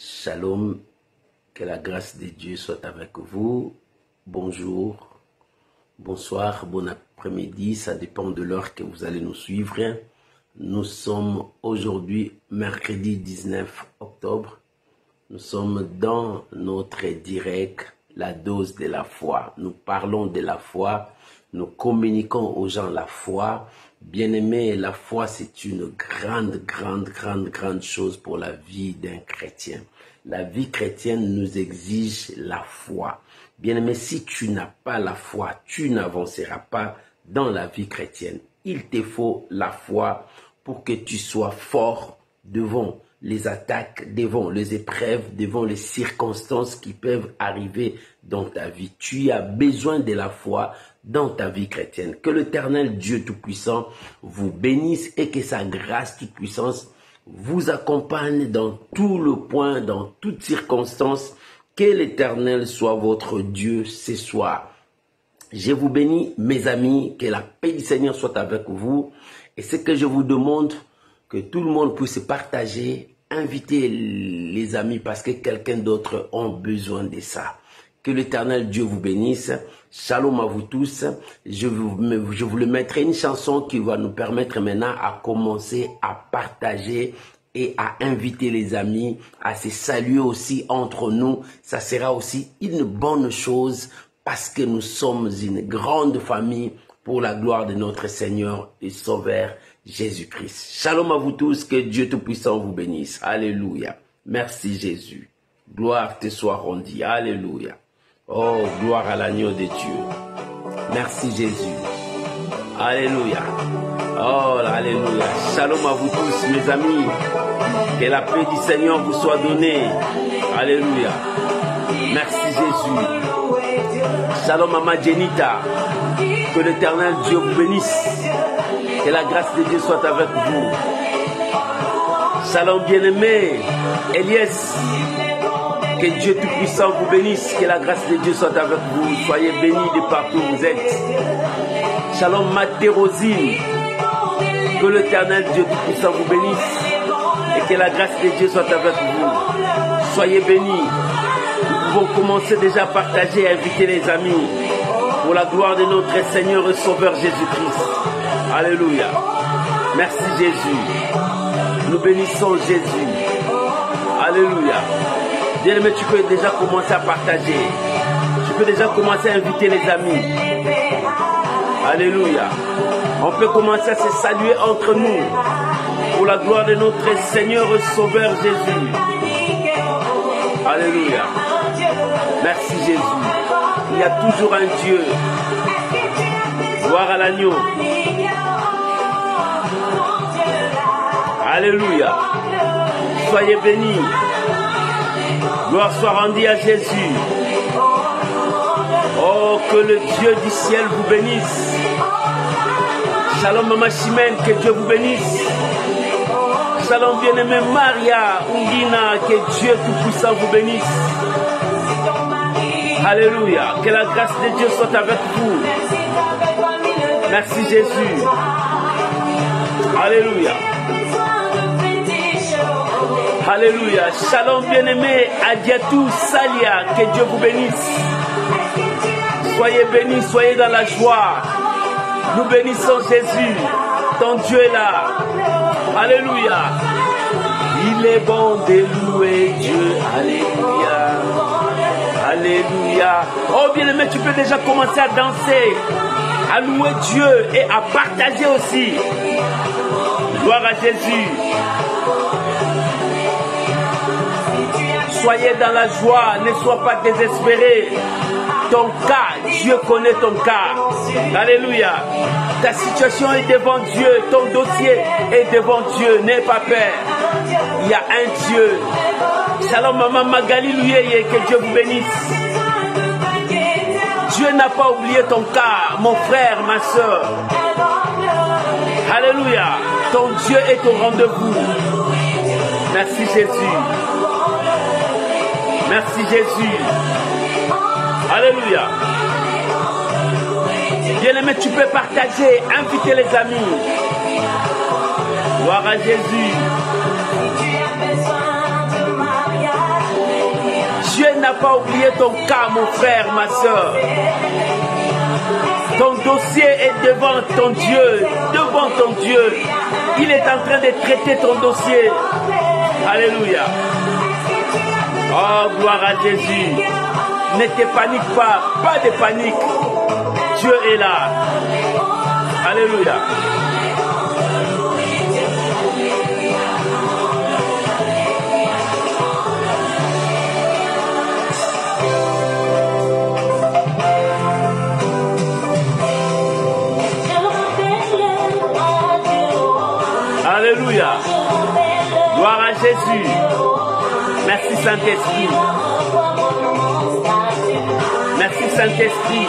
Shalom, que la grâce de Dieu soit avec vous. Bonjour, bonsoir, bon après-midi, ça dépend de l'heure que vous allez nous suivre. Nous sommes aujourd'hui mercredi 19 octobre. Nous sommes dans notre direct, la dose de la foi. Nous parlons de la foi, nous communiquons aux gens la foi. Bien-aimé, la foi, c'est une grande chose pour la vie d'un chrétien. La vie chrétienne nous exige la foi. Bien-aimé, si tu n'as pas la foi, tu n'avanceras pas dans la vie chrétienne. Il te faut la foi pour que tu sois fort devant les attaques, devant les épreuves, devant les circonstances qui peuvent arriver dans ta vie. Tu as besoin de la foi dans ta vie chrétienne. Que l'Éternel Dieu Tout-Puissant vous bénisse et que sa grâce toute-puissance vous accompagne dans tout le point, dans toute circonstance. Que l'Éternel soit votre Dieu ce soir. Je vous bénis, mes amis, que la paix du Seigneur soit avec vous. Et ce que je vous demande, que tout le monde puisse partager, inviter les amis parce que quelqu'un d'autre a besoin de ça. Que l'Éternel Dieu vous bénisse. Shalom à vous tous. Je voulais mettre une chanson qui va nous permettre maintenant à commencer à partager et à inviter les amis, à se saluer aussi entre nous. Ça sera aussi une bonne chose parce que nous sommes une grande famille pour la gloire de notre Seigneur et Sauveur Jésus-Christ. Shalom à vous tous, que Dieu Tout-Puissant vous bénisse. Alléluia. Merci Jésus. Gloire te soit rendue. Alléluia. Oh, gloire à l'agneau de Dieu. Merci Jésus. Alléluia. Oh, alléluia. Shalom à vous tous, mes amis. Que la paix du Seigneur vous soit donnée. Alléluia. Merci Jésus. Shalom à ma Jenita. Que l'Éternel Dieu vous bénisse. Que la grâce de Dieu soit avec vous. Shalom bien-aimé. Elias. Que Dieu Tout-Puissant vous bénisse. Que la grâce de Dieu soit avec vous. Soyez bénis de partout où vous êtes. Shalom Maté Rosine. Que l'Éternel Dieu Tout-Puissant vous bénisse. Et que la grâce de Dieu soit avec vous. Soyez bénis. Nous pouvons commencer déjà à partager et inviter les amis. Pour la gloire de notre Seigneur et Sauveur Jésus-Christ. Alléluia. Merci Jésus. Nous bénissons Jésus. Alléluia. Bien-aimé, tu peux déjà commencer à partager. Tu peux déjà commencer à inviter les amis. Alléluia. On peut commencer à se saluer entre nous. Pour la gloire de notre Seigneur et Sauveur Jésus. Alléluia. Merci Jésus. Il y a toujours un Dieu. Gloire à l'agneau. Alléluia. Soyez bénis. Gloire soit rendue à Jésus. Oh, que le Dieu du ciel vous bénisse. Shalom Mama Chimène, que Dieu vous bénisse. Shalom bien-aimé Maria Ungina, que Dieu Tout-Puissant vous bénisse. Alléluia. Que la grâce de Dieu soit avec vous. Merci Jésus. Alléluia. Alléluia. Shalom bien-aimé Adiatou Salia. Que Dieu vous bénisse. Soyez bénis, soyez dans la joie. Nous bénissons Jésus. Ton Dieu est là. Alléluia. Il est bon de louer Dieu. Alléluia. Alléluia. Oh bien-aimé, tu peux déjà commencer à danser, à louer Dieu et à partager aussi. Gloire à Jésus. Soyez dans la joie, ne sois pas désespéré. Ton cas, Dieu connaît ton cas. Alléluia. Ta situation est devant Dieu, ton dossier est devant Dieu. N'aie pas peur. Il y a un Dieu. Shalom Maman Magali Louyeye, que Dieu vous bénisse. Dieu n'a pas oublié ton cas, mon frère, ma soeur. Alléluia. Ton Dieu est au rendez-vous. Merci Jésus. Merci Jésus. Alléluia. Bien-aimé, tu peux partager, inviter les amis. Gloire à Jésus. pas oublié ton cas, mon frère, ma soeur. Ton dossier est devant ton Dieu, devant ton Dieu. Il est en train de traiter ton dossier. Alléluia. Oh, gloire à Jésus. Ne te panique pas, pas de panique. Dieu est là. Alléluia. Alléluia. Gloire à Jésus. Merci Saint-Esprit. Merci Saint-Esprit.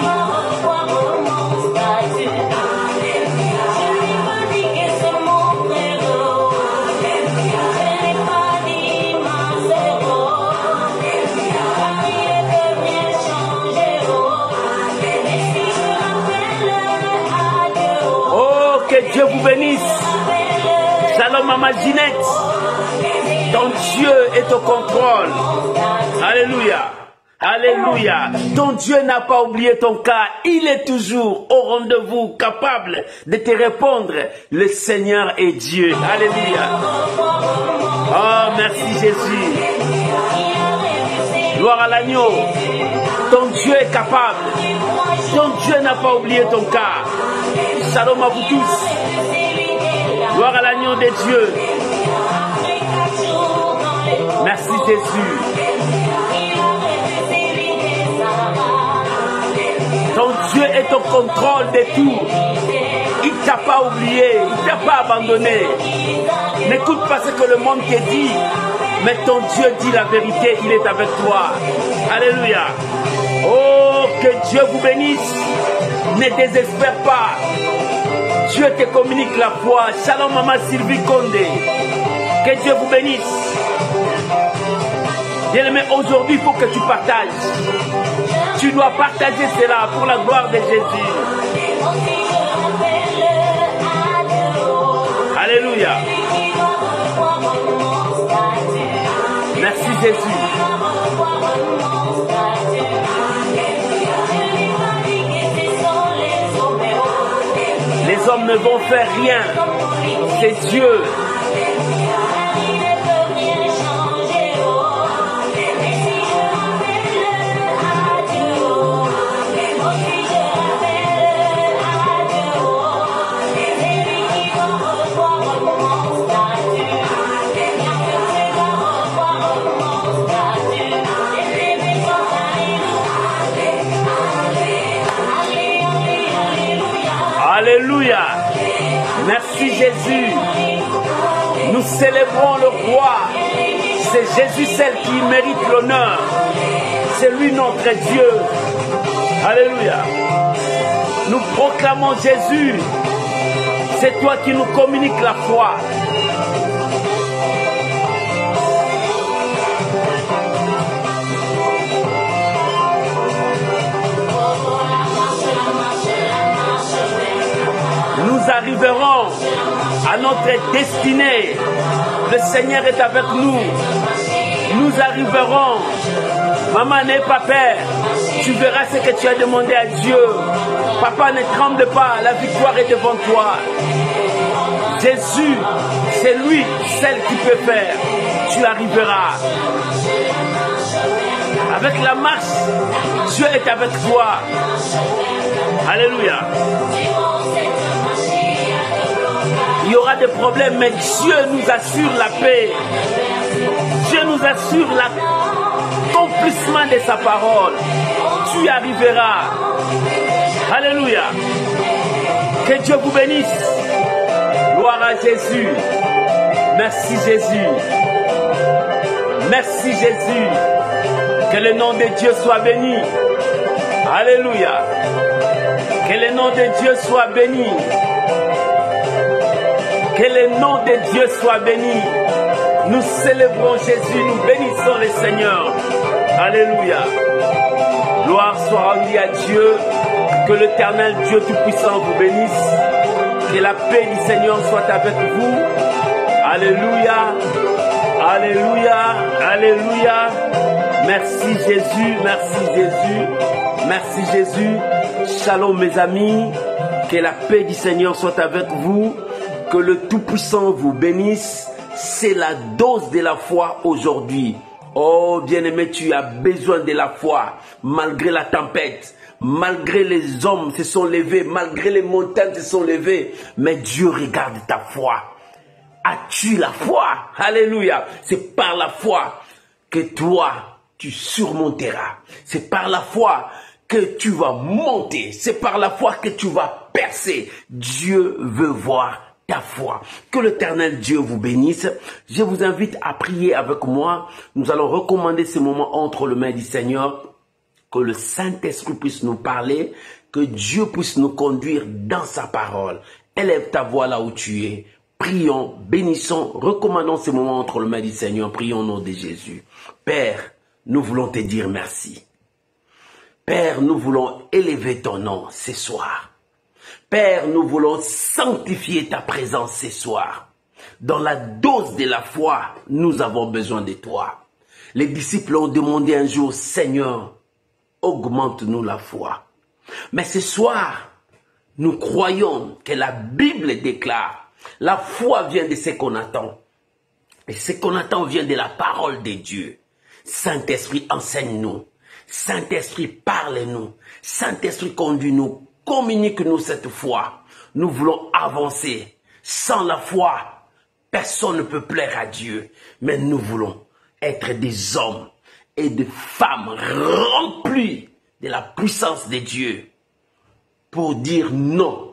Oh, que Dieu vous bénisse. Shalom Maman Ginette. Ton Dieu est au contrôle. Alléluia. Alléluia. Ton Dieu n'a pas oublié ton cas. Il est toujours au rendez-vous, capable de te répondre. Le Seigneur est Dieu. Alléluia. Oh, merci Jésus. Gloire à l'agneau. Ton Dieu est capable. Ton Dieu n'a pas oublié ton cas. Shalom à vous tous. Gloire à l'agneau de Dieu. Merci Jésus. Ton Dieu est au contrôle de tout. Il ne t'a pas oublié, il ne t'a pas abandonné. N'écoute pas ce que le monde te dit, mais ton Dieu dit la vérité, il est avec toi. Alléluia. Oh, que Dieu vous bénisse. Ne désespère pas. Dieu te communique la foi. Shalom Maman Sylvie Condé. Que Dieu vous bénisse. Bien-aimé, aujourd'hui, il faut que tu partages. Tu dois partager cela pour la gloire de Jésus. Alléluia. Merci Jésus. Les hommes ne vont faire rien. C'est Dieu. Alléluia. Merci Jésus. Nous célébrons le roi. C'est Jésus celle qui mérite l'honneur. C'est lui notre Dieu. Alléluia. Nous proclamons Jésus. C'est toi qui nous communiques la foi. Nous arriverons à notre destinée. Le Seigneur est avec nous. Nous arriverons. Maman, n'aie pas peur. Tu verras ce que tu as demandé à Dieu. Papa, ne tremble pas. La victoire est devant toi. Jésus, c'est lui, celle qui peut faire. Tu arriveras. Avec la marche, Dieu est avec toi. Alléluia. Il y aura des problèmes, mais Dieu nous assure la paix. Dieu nous assure l'accomplissement de sa parole. Tu arriveras. Alléluia. Que Dieu vous bénisse. Gloire à Jésus. Merci Jésus. Merci Jésus. Que le nom de Dieu soit béni. Alléluia. Que le nom de Dieu soit béni. Que le nom de Dieu soit béni. Nous célébrons Jésus, nous bénissons le Seigneur. Alléluia. Gloire soit rendue à Dieu. Que l'Éternel Dieu Tout-Puissant vous bénisse. Que la paix du Seigneur soit avec vous. Alléluia. Alléluia. Alléluia. Merci Jésus, merci Jésus, merci Jésus. Shalom mes amis, que la paix du Seigneur soit avec vous, que le Tout-Puissant vous bénisse. C'est la dose de la foi aujourd'hui. Oh bien-aimé, tu as besoin de la foi, malgré la tempête, malgré les hommes se sont levés, malgré les montagnes se sont levées, mais Dieu regarde ta foi. As-tu la foi? Alléluia. C'est par la foi que toi, tu surmonteras. C'est par la foi que tu vas monter. C'est par la foi que tu vas percer. Dieu veut voir ta foi. Que l'Éternel Dieu vous bénisse. Je vous invite à prier avec moi. Nous allons recommander ce moment entre les mains du Seigneur. Que le Saint-Esprit puisse nous parler. Que Dieu puisse nous conduire dans sa parole. Élève ta voix là où tu es. Prions, bénissons, recommandons ces moments entre les mains du Seigneur. Prions au nom de Jésus. Père, nous voulons te dire merci. Père, nous voulons élever ton nom ce soir. Père, nous voulons sanctifier ta présence ce soir. Dans la dose de la foi, nous avons besoin de toi. Les disciples ont demandé un jour, Seigneur, augmente-nous la foi. Mais ce soir, nous croyons que la Bible déclare, la foi vient de ce qu'on attend. Et ce qu'on attend vient de la parole de Dieu. Saint-Esprit, enseigne-nous. Saint-Esprit, parle-nous. Saint-Esprit, conduis-nous. Communique-nous cette foi. Nous voulons avancer. Sans la foi, personne ne peut plaire à Dieu. Mais nous voulons être des hommes et des femmes remplis de la puissance de Dieu pour dire non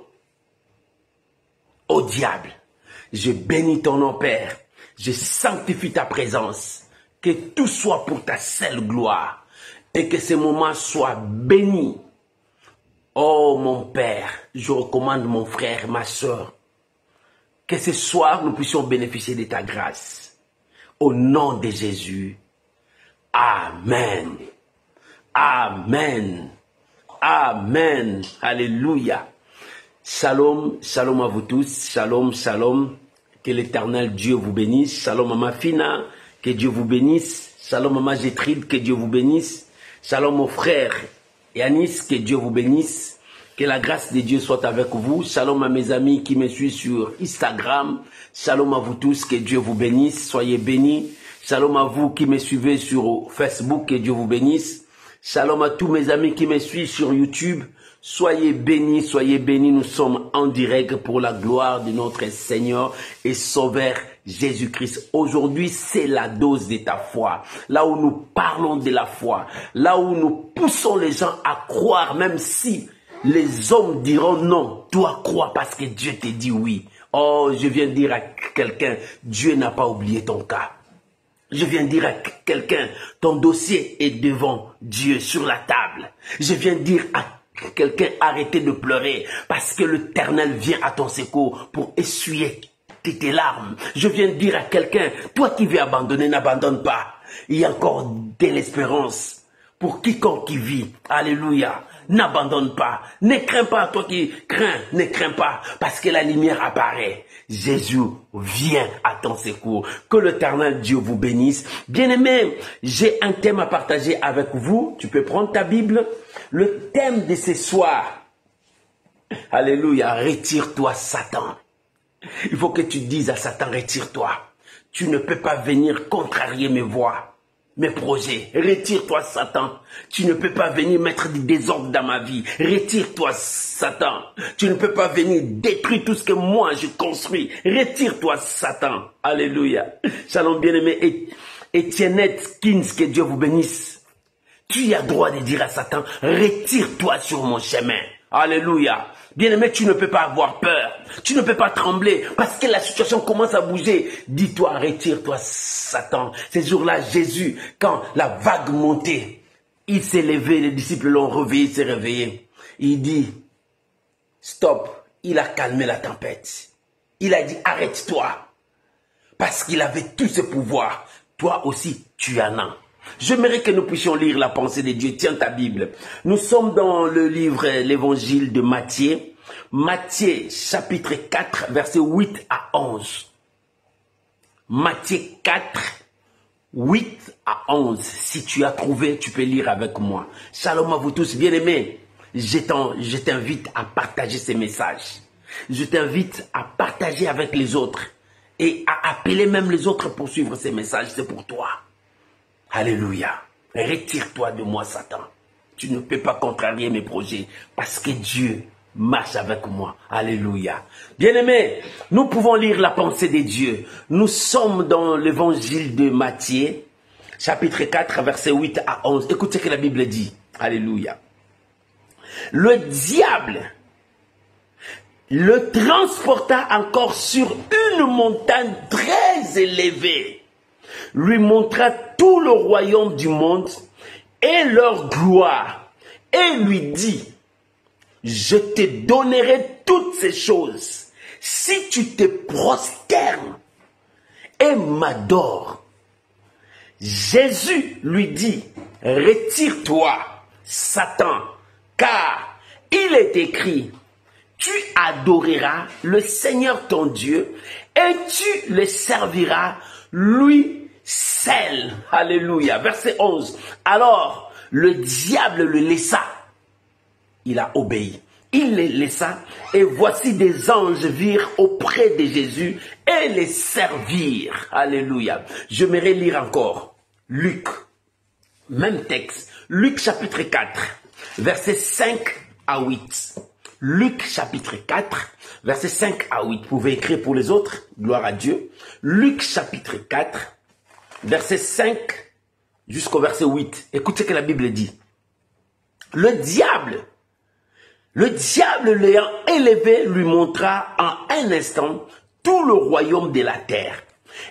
au diable. Je bénis ton nom, Père. Je sanctifie ta présence. Que tout soit pour ta seule gloire. Et que ce moment soit béni. Oh mon Père, je recommande mon frère, ma soeur. Que ce soir, nous puissions bénéficier de ta grâce. Au nom de Jésus. Amen. Amen. Amen. Alléluia. Shalom, shalom à vous tous, shalom, shalom, que l'Éternel Dieu vous bénisse, shalom Mama Fina, que Dieu vous bénisse, shalom Mama Gétrude, que Dieu vous bénisse, shalom mon frère Yanis, que Dieu vous bénisse, que la grâce de Dieu soit avec vous, shalom à mes amis qui me suivent sur Instagram, shalom à vous tous, que Dieu vous bénisse, soyez bénis, shalom à vous qui me suivez sur Facebook, que Dieu vous bénisse, shalom à tous mes amis qui me suivent sur YouTube. Soyez bénis, nous sommes en direct pour la gloire de notre Seigneur et Sauveur Jésus-Christ. Aujourd'hui, c'est la dose de ta foi. Là où nous parlons de la foi, là où nous poussons les gens à croire, même si les hommes diront non, toi crois parce que Dieu te dit oui. Oh, je viens dire à quelqu'un, Dieu n'a pas oublié ton cas. Je viens dire à quelqu'un, ton dossier est devant Dieu sur la table. Je viens dire à quelqu'un, arrêtez de pleurer parce que l'Éternel vient à ton secours pour essuyer tes larmes. Je viens de dire à quelqu'un, toi qui veux abandonner, n'abandonne pas. Il y a encore de l'espérance pour quiconque qui vit. Alléluia. N'abandonne pas. Ne crains pas, toi qui crains, ne crains pas parce que la lumière apparaît. Jésus vient à ton secours. Que l'Éternel Dieu vous bénisse. Bien-aimés, j'ai un thème à partager avec vous. Tu peux prendre ta Bible. Le thème de ce soir. Alléluia. Retire-toi, Satan. Il faut que tu dises à Satan, retire-toi. Tu ne peux pas venir contrarier mes voies, mes projets. Retire-toi, Satan. Tu ne peux pas venir mettre du désordre dans ma vie. Retire-toi, Satan. Tu ne peux pas venir détruire tout ce que moi je construis. Retire-toi, Satan. Alléluia. Shalom, bien-aimé. Etiennette Kins, que Dieu vous bénisse. Tu as droit de dire à Satan, retire-toi sur mon chemin. Alléluia. Bien-aimé, tu ne peux pas avoir peur. Tu ne peux pas trembler parce que la situation commence à bouger. Dis-toi, retire-toi, Satan. Ces jours-là, Jésus, quand la vague montait, il s'est levé, les disciples l'ont réveillé, il s'est réveillé. Il dit, stop. Il a calmé la tempête. Il a dit, arrête-toi. Parce qu'il avait tout ce pouvoir. Toi aussi, tu en as. J'aimerais que nous puissions lire la pensée de Dieu. Tiens ta Bible. Nous sommes dans le livre, l'évangile de Matthieu. Matthieu, chapitre 4, versets 8 à 11. Matthieu 4, 8 à 11. Si tu as trouvé, tu peux lire avec moi. Shalom à vous tous, bien-aimés. Je t'invite à partager ces messages. Je t'invite à partager avec les autres et à appeler même les autres pour suivre ces messages. C'est pour toi. Alléluia. Retire-toi de moi, Satan. Tu ne peux pas contrarier mes projets parce que Dieu marche avec moi. Alléluia. Bien-aimés, nous pouvons lire la pensée de Dieu. Nous sommes dans l'évangile de Matthieu, chapitre 4, versets 8 à 11. Écoutez ce que la Bible dit. Alléluia. Le diable le transporta encore sur une montagne très élevée, lui montra tout le royaume du monde et leur gloire, et lui dit, je te donnerai toutes ces choses si tu te prosternes et m'adores. Jésus lui dit, retire-toi, Satan, car il est écrit, tu adoreras le Seigneur ton Dieu et tu le serviras lui seul. Alléluia. Verset 11. Alors, le diable le laissa. Il a obéi. Il les laissa et voici des anges virent auprès de Jésus et les servirent. Alléluia. J'aimerais lire encore. Luc. Même texte. Luc chapitre 4. Versets 5 à 8. Luc chapitre 4, versets 5 à 8. Vous pouvez écrire pour les autres. Gloire à Dieu. Luc chapitre 4, verset 5 jusqu'au verset 8. Écoutez ce que la Bible dit. Le diable l'ayant élevé, lui montra en un instant tout le royaume de la terre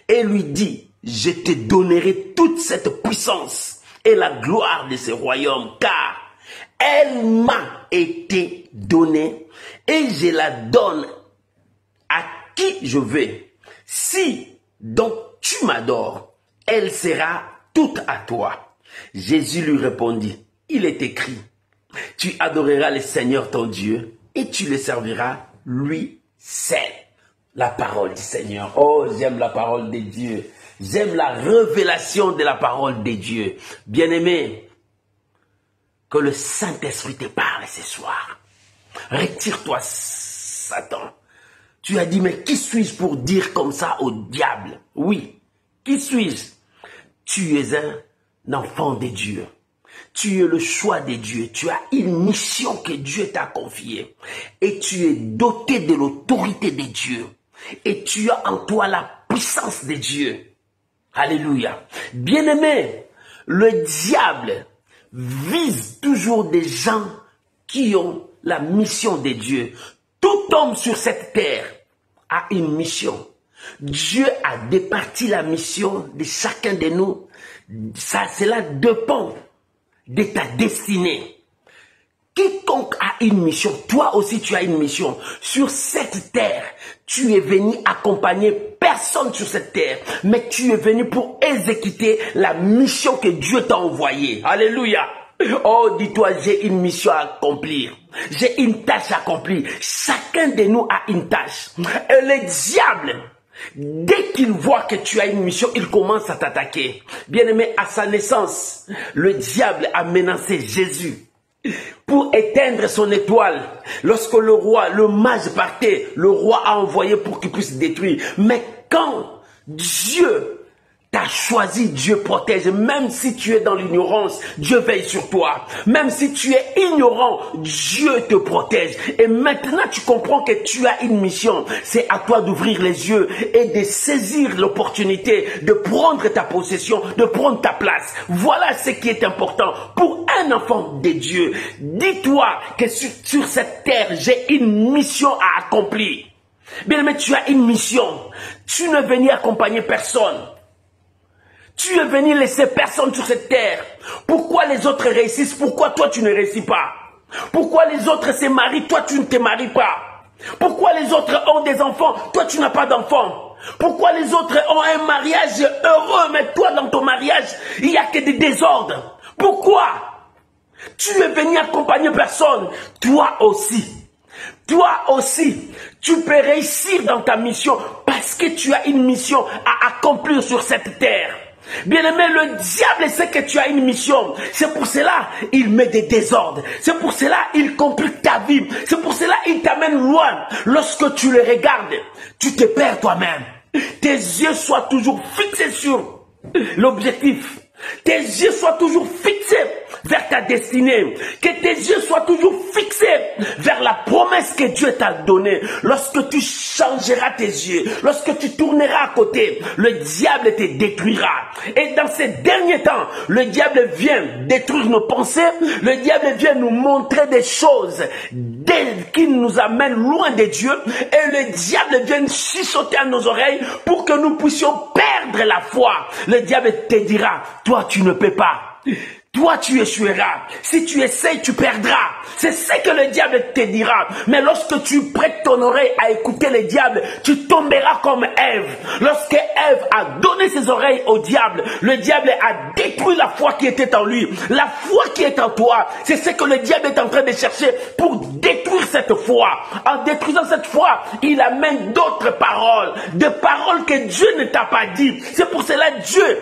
et lui dit, je te donnerai toute cette puissance et la gloire de ce royaume, car elle m'a été donnée et je la donne à qui je veux. Si donc tu m'adores, elle sera toute à toi. Jésus lui répondit, il est écrit, tu adoreras le Seigneur ton Dieu et tu le serviras lui seul. La parole du Seigneur. Oh, j'aime la parole de Dieu. J'aime la révélation de la parole de Dieu. Bien-aimé, que le Saint-Esprit te parle ce soir. Retire-toi, Satan. Tu as dit, mais qui suis-je pour dire comme ça au diable? Oui, qui suis-je? Tu es un enfant de Dieu. Tu es le choix de Dieu. Tu as une mission que Dieu t'a confiée. Et tu es doté de l'autorité de Dieu. Et tu as en toi la puissance de Dieu. Alléluia. Bien-aimé, le diable vise toujours des gens qui ont la mission de Dieu. Tout homme sur cette terre a une mission. Dieu a départi la mission de chacun de nous. Cela dépend de ta destinée. Quiconque a une mission, toi aussi tu as une mission. Sur cette terre, tu es venu accompagner personne sur cette terre, mais tu es venu pour exécuter la mission que Dieu t'a envoyée. Alléluia. Oh, dis-toi, j'ai une mission à accomplir. J'ai une tâche à accomplir. Chacun de nous a une tâche. Et le diable, dès qu'il voit que tu as une mission, il commence à t'attaquer. Bien-aimé, à sa naissance, le diable a menacé Jésus pour éteindre son étoile. Lorsque le mage partait, le roi a envoyé pour qu'il puisse détruire. Mais quand Dieu t'a choisi, Dieu protège. Même si tu es dans l'ignorance, Dieu veille sur toi. Même si tu es ignorant, Dieu te protège. Et maintenant, tu comprends que tu as une mission. C'est à toi d'ouvrir les yeux et de saisir l'opportunité de prendre ta possession, de prendre ta place. Voilà ce qui est important pour un enfant de Dieu. Dis-toi que sur cette terre, j'ai une mission à accomplir. Bien, mais tu as une mission. Tu ne viens accompagner personne. Tu es venu laisser personne sur cette terre. Pourquoi les autres réussissent? Pourquoi toi tu ne réussis pas? Pourquoi les autres se marient? Toi tu ne te maries pas? Pourquoi les autres ont des enfants? Toi tu n'as pas d'enfants? Pourquoi les autres ont un mariage heureux, mais toi dans ton mariage, il n'y a que des désordres? Pourquoi? Tu es venu accompagner personne. Toi aussi, tu peux réussir dans ta mission parce que tu as une mission à accomplir sur cette terre. Bien-aimé, le diable sait que tu as une mission. C'est pour cela il met des désordres. C'est pour cela il complique ta vie. C'est pour cela il t'amène loin. Lorsque tu le regardes, tu te perds toi-même. Tes yeux soient toujours fixés sur l'objectif. Tes yeux soient toujours fixés vers ta destinée. Que tes yeux soient toujours fixés vers la promesse que Dieu t'a donnée. Lorsque tu changeras tes yeux, lorsque tu tourneras à côté, le diable te détruira. Et dans ces derniers temps, le diable vient détruire nos pensées. Le diable vient nous montrer des choses qui nous amènent loin de Dieu. Et le diable vient chuchoter à nos oreilles pour que nous puissions perdre la foi. Le diable te dira, toi tu ne peux pas. Toi, tu échoueras. Si tu essayes, tu perdras. C'est ce que le diable te dira. Mais lorsque tu prêtes ton oreille à écouter le diable, tu tomberas comme Ève. Lorsque Ève a donné ses oreilles au diable, le diable a détruit la foi qui était en lui. La foi qui est en toi, c'est ce que le diable est en train de chercher pour détruire cette foi. En détruisant cette foi, il amène d'autres paroles. Des paroles que Dieu ne t'a pas dit. C'est pour cela Dieu,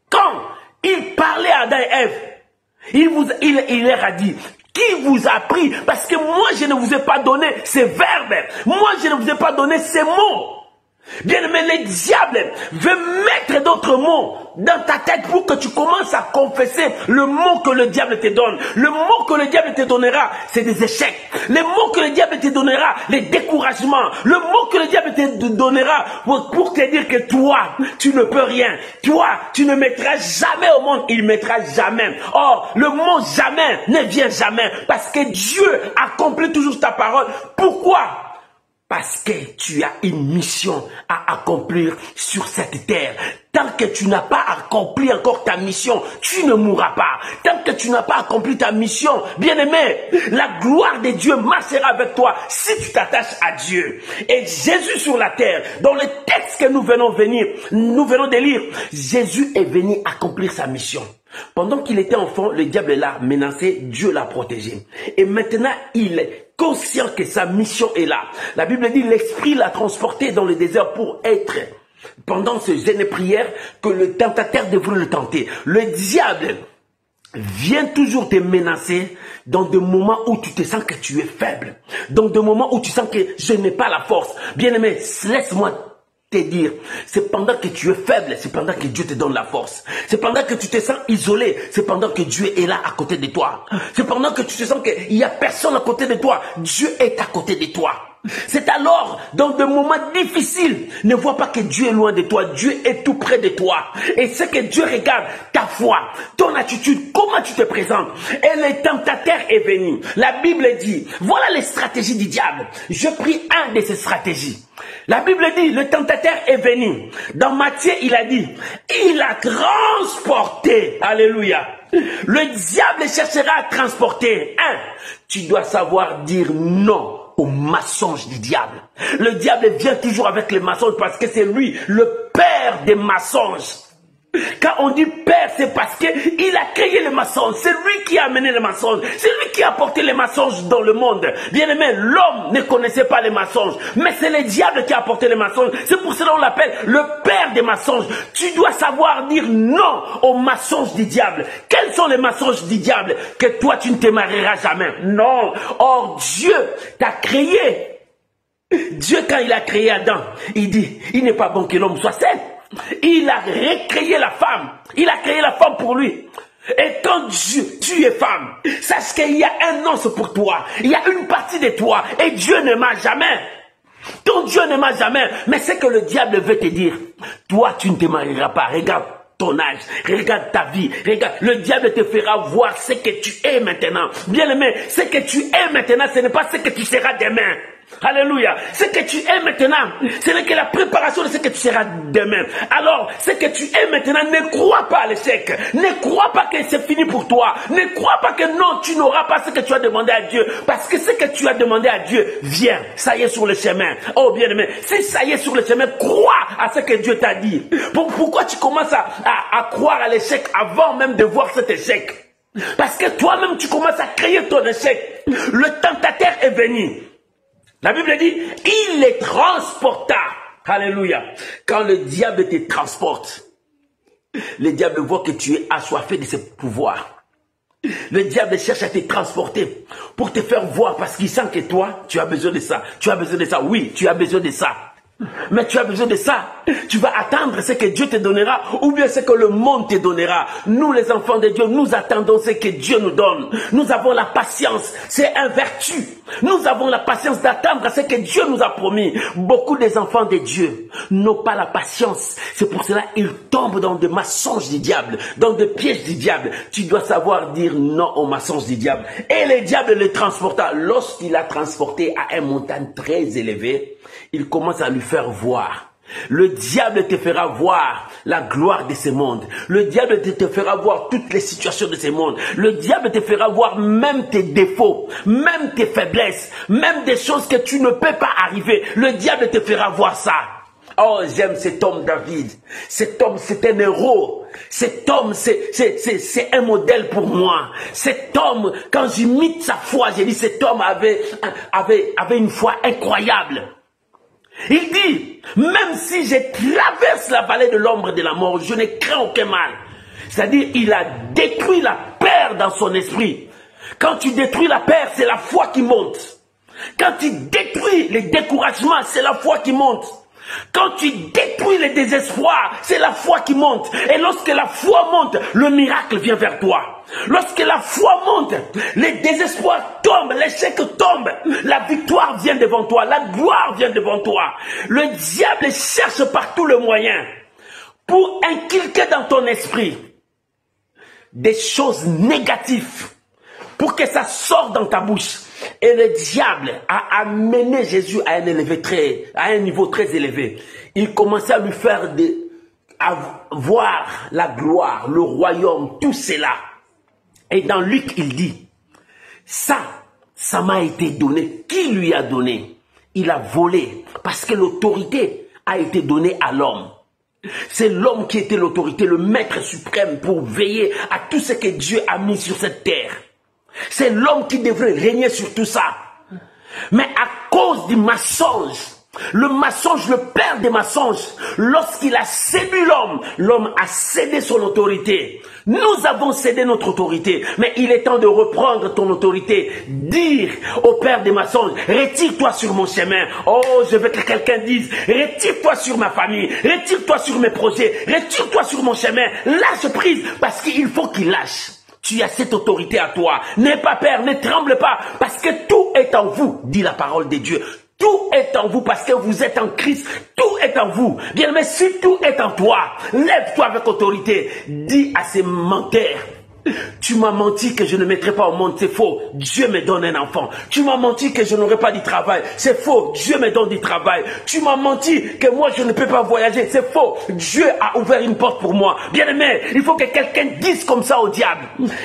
quand il parlait à Adam et Ève, il leur a dit, qui vous a appris? Parce que moi je ne vous ai pas donné ces verbes, moi je ne vous ai pas donné ces mots. Bien aimé, le diable veut mettre d'autres mots dans ta tête pour que tu commences à confesser le mot que le diable te donne. Le mot que le diable te donnera, c'est des échecs. Le mot que le diable te donnera, les découragements. Le mot que le diable te donnera pour te dire que toi, tu ne peux rien. Toi, tu ne mettras jamais au monde. Il ne mettra jamais. Or, le mot jamais ne vient jamais. Parce que Dieu accomplit toujours ta parole. Pourquoi? Parce que tu as une mission à accomplir sur cette terre. Tant que tu n'as pas accompli encore ta mission, tu ne mourras pas. Tant que tu n'as pas accompli ta mission, bien-aimé, la gloire de Dieu marchera avec toi si tu t'attaches à Dieu. Et Jésus sur la terre, dans le texte que nous venons de lire, Jésus est venu accomplir sa mission. Pendant qu'il était enfant, le diable l'a menacé, Dieu l'a protégé. Et maintenant, il est conscient que sa mission est là. La Bible dit, l'Esprit l'a transporté dans le désert pour être, pendant ce jeûne et prière, que le tentateur devrait le tenter. Le diable vient toujours te menacer dans des moments où tu te sens que tu es faible. Dans des moments où tu sens que je n'ai pas la force. Bien-aimé, laisse-moi te dire, c'est pendant que tu es faible, c'est pendant que Dieu te donne la force. C'est pendant que tu te sens isolé, c'est pendant que Dieu est là à côté de toi. C'est pendant que tu te sens qu'il n'y a personne à côté de toi, Dieu est à côté de toi. C'est alors, dans des moments difficiles, ne vois pas que Dieu est loin de toi, Dieu est tout près de toi. Et c'est que Dieu regarde ta foi, ton attitude, comment tu te présentes. Et le tentateur est venu. La Bible dit, voilà les stratégies du diable. Je pris un de ces stratégies. La Bible dit, le tentateur est venu. Dans Matthieu, il a dit, il a transporté. Alléluia. Le diable cherchera à transporter. Tu dois savoir dire non au mensonge du diable. Le diable vient toujours avec les mensonges parce que c'est lui le père des mensonges. Quand on dit père, c'est parce qu'il a créé les mensonges. C'est lui qui a amené les mensonges. C'est lui qui a apporté les mensonges dans le monde. Bien aimé, l'homme ne connaissait pas les mensonges. Mais c'est le diable qui a apporté les mensonges. C'est pour cela qu'on l'appelle le père des mensonges. Tu dois savoir dire non aux mensonges du diable. Quels sont les mensonges du diable? Que toi, tu ne te marieras jamais. Non. Or, Dieu t'a créé. Dieu, quand il a créé Adam, il dit, il n'est pas bon que l'homme soit seul. Il a recréé la femme. Il a créé la femme pour lui. Et quand tu es femme, sache qu'il y a un os pour toi. Il y a une partie de toi. Et Dieu ne m'a jamais. Ton Dieu ne m'a jamais. Mais c'est que le diable veut te dire. Toi, tu ne te marieras pas. Regarde ton âge. Regarde ta vie. Regarde. Le diable te fera voir ce que tu es maintenant. Bien aimé, ce que tu es maintenant, ce n'est pas ce que tu seras demain. Alléluia. Ce que tu es maintenant, ce n'est que la préparation de ce que tu seras demain. Alors, ce que tu es maintenant, ne crois pas à l'échec. Ne crois pas que c'est fini pour toi. Ne crois pas que non, tu n'auras pas ce que tu as demandé à Dieu. Parce que ce que tu as demandé à Dieu vient. Ça y est sur le chemin. Oh bien aimé, si ça y est sur le chemin, crois à ce que Dieu t'a dit. Pourquoi tu commences à croire à l'échec avant même de voir cet échec? Parce que toi-même, tu commences à créer ton échec. Le tentateur est venu. La Bible dit, il les transporta. Alléluia. Quand le diable te transporte, Le diable voit que tu es assoiffé de ses pouvoirs. Le diable cherche à te transporter pour te faire voir parce qu'il sent que toi, tu as besoin de ça. Tu as besoin de ça. Oui, tu as besoin de ça. Mais tu as besoin de ça. Tu vas attendre ce que Dieu te donnera ou bien ce que le monde te donnera. Nous, les enfants de Dieu, nous attendons ce que Dieu nous donne. Nous avons la patience. C'est un vertu. Nous avons la patience d'attendre ce que Dieu nous a promis. Beaucoup des enfants de Dieu n'ont pas la patience. C'est pour cela qu'ils tombent dans des mensonges du diable, dans des pièges du diable. Tu dois savoir dire non aux mensonges du diable. Et le diable le transporta. Lorsqu'il l'a transporté à une montagne très élevée, il commence à lui faire voir. Le diable te fera voir la gloire de ce monde. Le diable te fera voir toutes les situations de ce monde. Le diable te fera voir même tes défauts, même tes faiblesses, même des choses que tu ne peux pas arriver. Le diable te fera voir ça. Oh, j'aime cet homme David. Cet homme, c'est un héros. Cet homme, c'est un modèle pour moi. Cet homme, quand j'imite sa foi, j'ai dit cet homme avait une foi incroyable. Il dit, même si je traverse la vallée de l'ombre de la mort, je ne crains aucun mal. C'est-à-dire, il a détruit la peur dans son esprit. Quand tu détruis la peur, c'est la foi qui monte. Quand tu détruis les découragements, c'est la foi qui monte. Quand tu détruis le désespoir, c'est la foi qui monte. Et lorsque la foi monte, le miracle vient vers toi. Lorsque la foi monte, le désespoir tombe, l'échec tombe, la victoire vient devant toi, la gloire vient devant toi. Le diable cherche par tous les moyens pour inculquer dans ton esprit des choses négatives, pour que ça sorte dans ta bouche. Et le diable a amené Jésus à un niveau très élevé. Il commençait à lui faire voir la gloire, le royaume, tout cela. Et dans Luc, il dit, ça m'a été donné. Qui lui a donné? Il a volé, parce que l'autorité a été donnée à l'homme. C'est l'homme qui était l'autorité, le maître suprême pour veiller à tout ce que Dieu a mis sur cette terre. C'est l'homme qui devrait régner sur tout ça. Mais à cause du mensonge, le mensonge, le père des mensonges, lorsqu'il a séduit l'homme, l'homme a cédé son autorité. Nous avons cédé notre autorité, mais il est temps de reprendre ton autorité. Dire au père des mensonges, retire-toi sur mon chemin. Oh, je veux que quelqu'un dise, retire-toi sur ma famille, retire-toi sur mes projets, retire-toi sur mon chemin. Lâche prise, parce qu'il faut qu'il lâche. Tu as cette autorité à toi. N'aie pas peur, ne tremble pas, parce que tout est en vous, dit la parole de Dieu. Tout est en vous parce que vous êtes en Christ. Tout est en vous. Bien, mais si tout est en toi, lève-toi avec autorité. Dis à ces menteurs, tu m'as menti que je ne mettrai pas au monde, c'est faux. Dieu me donne un enfant. Tu m'as menti que je n'aurai pas du travail, c'est faux. Dieu me donne du travail. Tu m'as menti que moi je ne peux pas voyager, c'est faux. Dieu a ouvert une porte pour moi. Bien-aimé, il faut que quelqu'un dise comme ça au diable.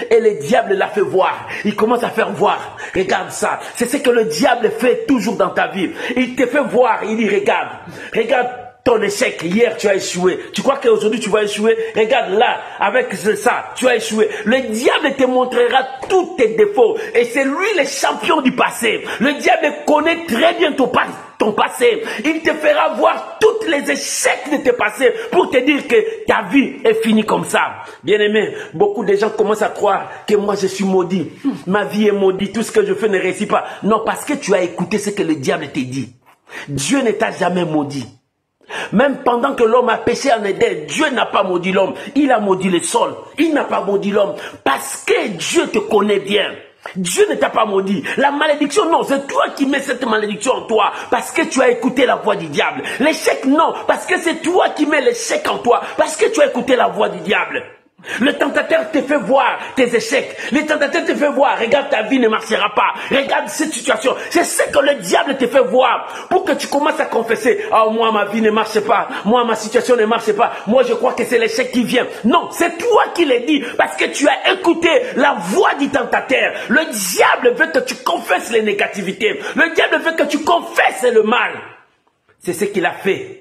Et le diable l'a fait voir. Il commence à faire voir. Regarde ça. C'est ce que le diable fait toujours dans ta vie. Il te fait voir. Il dit regarde, regarde ton échec. Hier, tu as échoué. Tu crois qu'aujourd'hui, tu vas échouer? Regarde là, avec ça, tu as échoué. Le diable te montrera tous tes défauts. Et c'est lui le champion du passé. Le diable connaît très bien ton passé. Il te fera voir tous les échecs de tes passés pour te dire que ta vie est finie comme ça. Bien-aimé, beaucoup de gens commencent à croire que moi, je suis maudit. Ma vie est maudite. Tout ce que je fais ne réussit pas. Non, parce que tu as écouté ce que le diable te dit. Dieu ne t'a jamais maudit. Même pendant que l'homme a péché en Éden, Dieu n'a pas maudit l'homme. Il a maudit le sol. Il n'a pas maudit l'homme. Parce que Dieu te connaît bien. Dieu ne t'a pas maudit. La malédiction, non, c'est toi qui mets cette malédiction en toi. Parce que tu as écouté la voix du diable. L'échec, non, parce que c'est toi qui mets l'échec en toi. Parce que tu as écouté la voix du diable. Le tentateur te fait voir tes échecs. Le tentateur te fait voir, regarde, ta vie ne marchera pas. Regarde cette situation. C'est ce que le diable te fait voir. Pour que tu commences à confesser. Oh, moi, ma vie ne marche pas. Moi, ma situation ne marche pas. Moi, je crois que c'est l'échec qui vient. Non, c'est toi qui l'as dit. Parce que tu as écouté la voix du tentateur. Le diable veut que tu confesses les négativités. Le diable veut que tu confesses le mal. C'est ce qu'il a fait.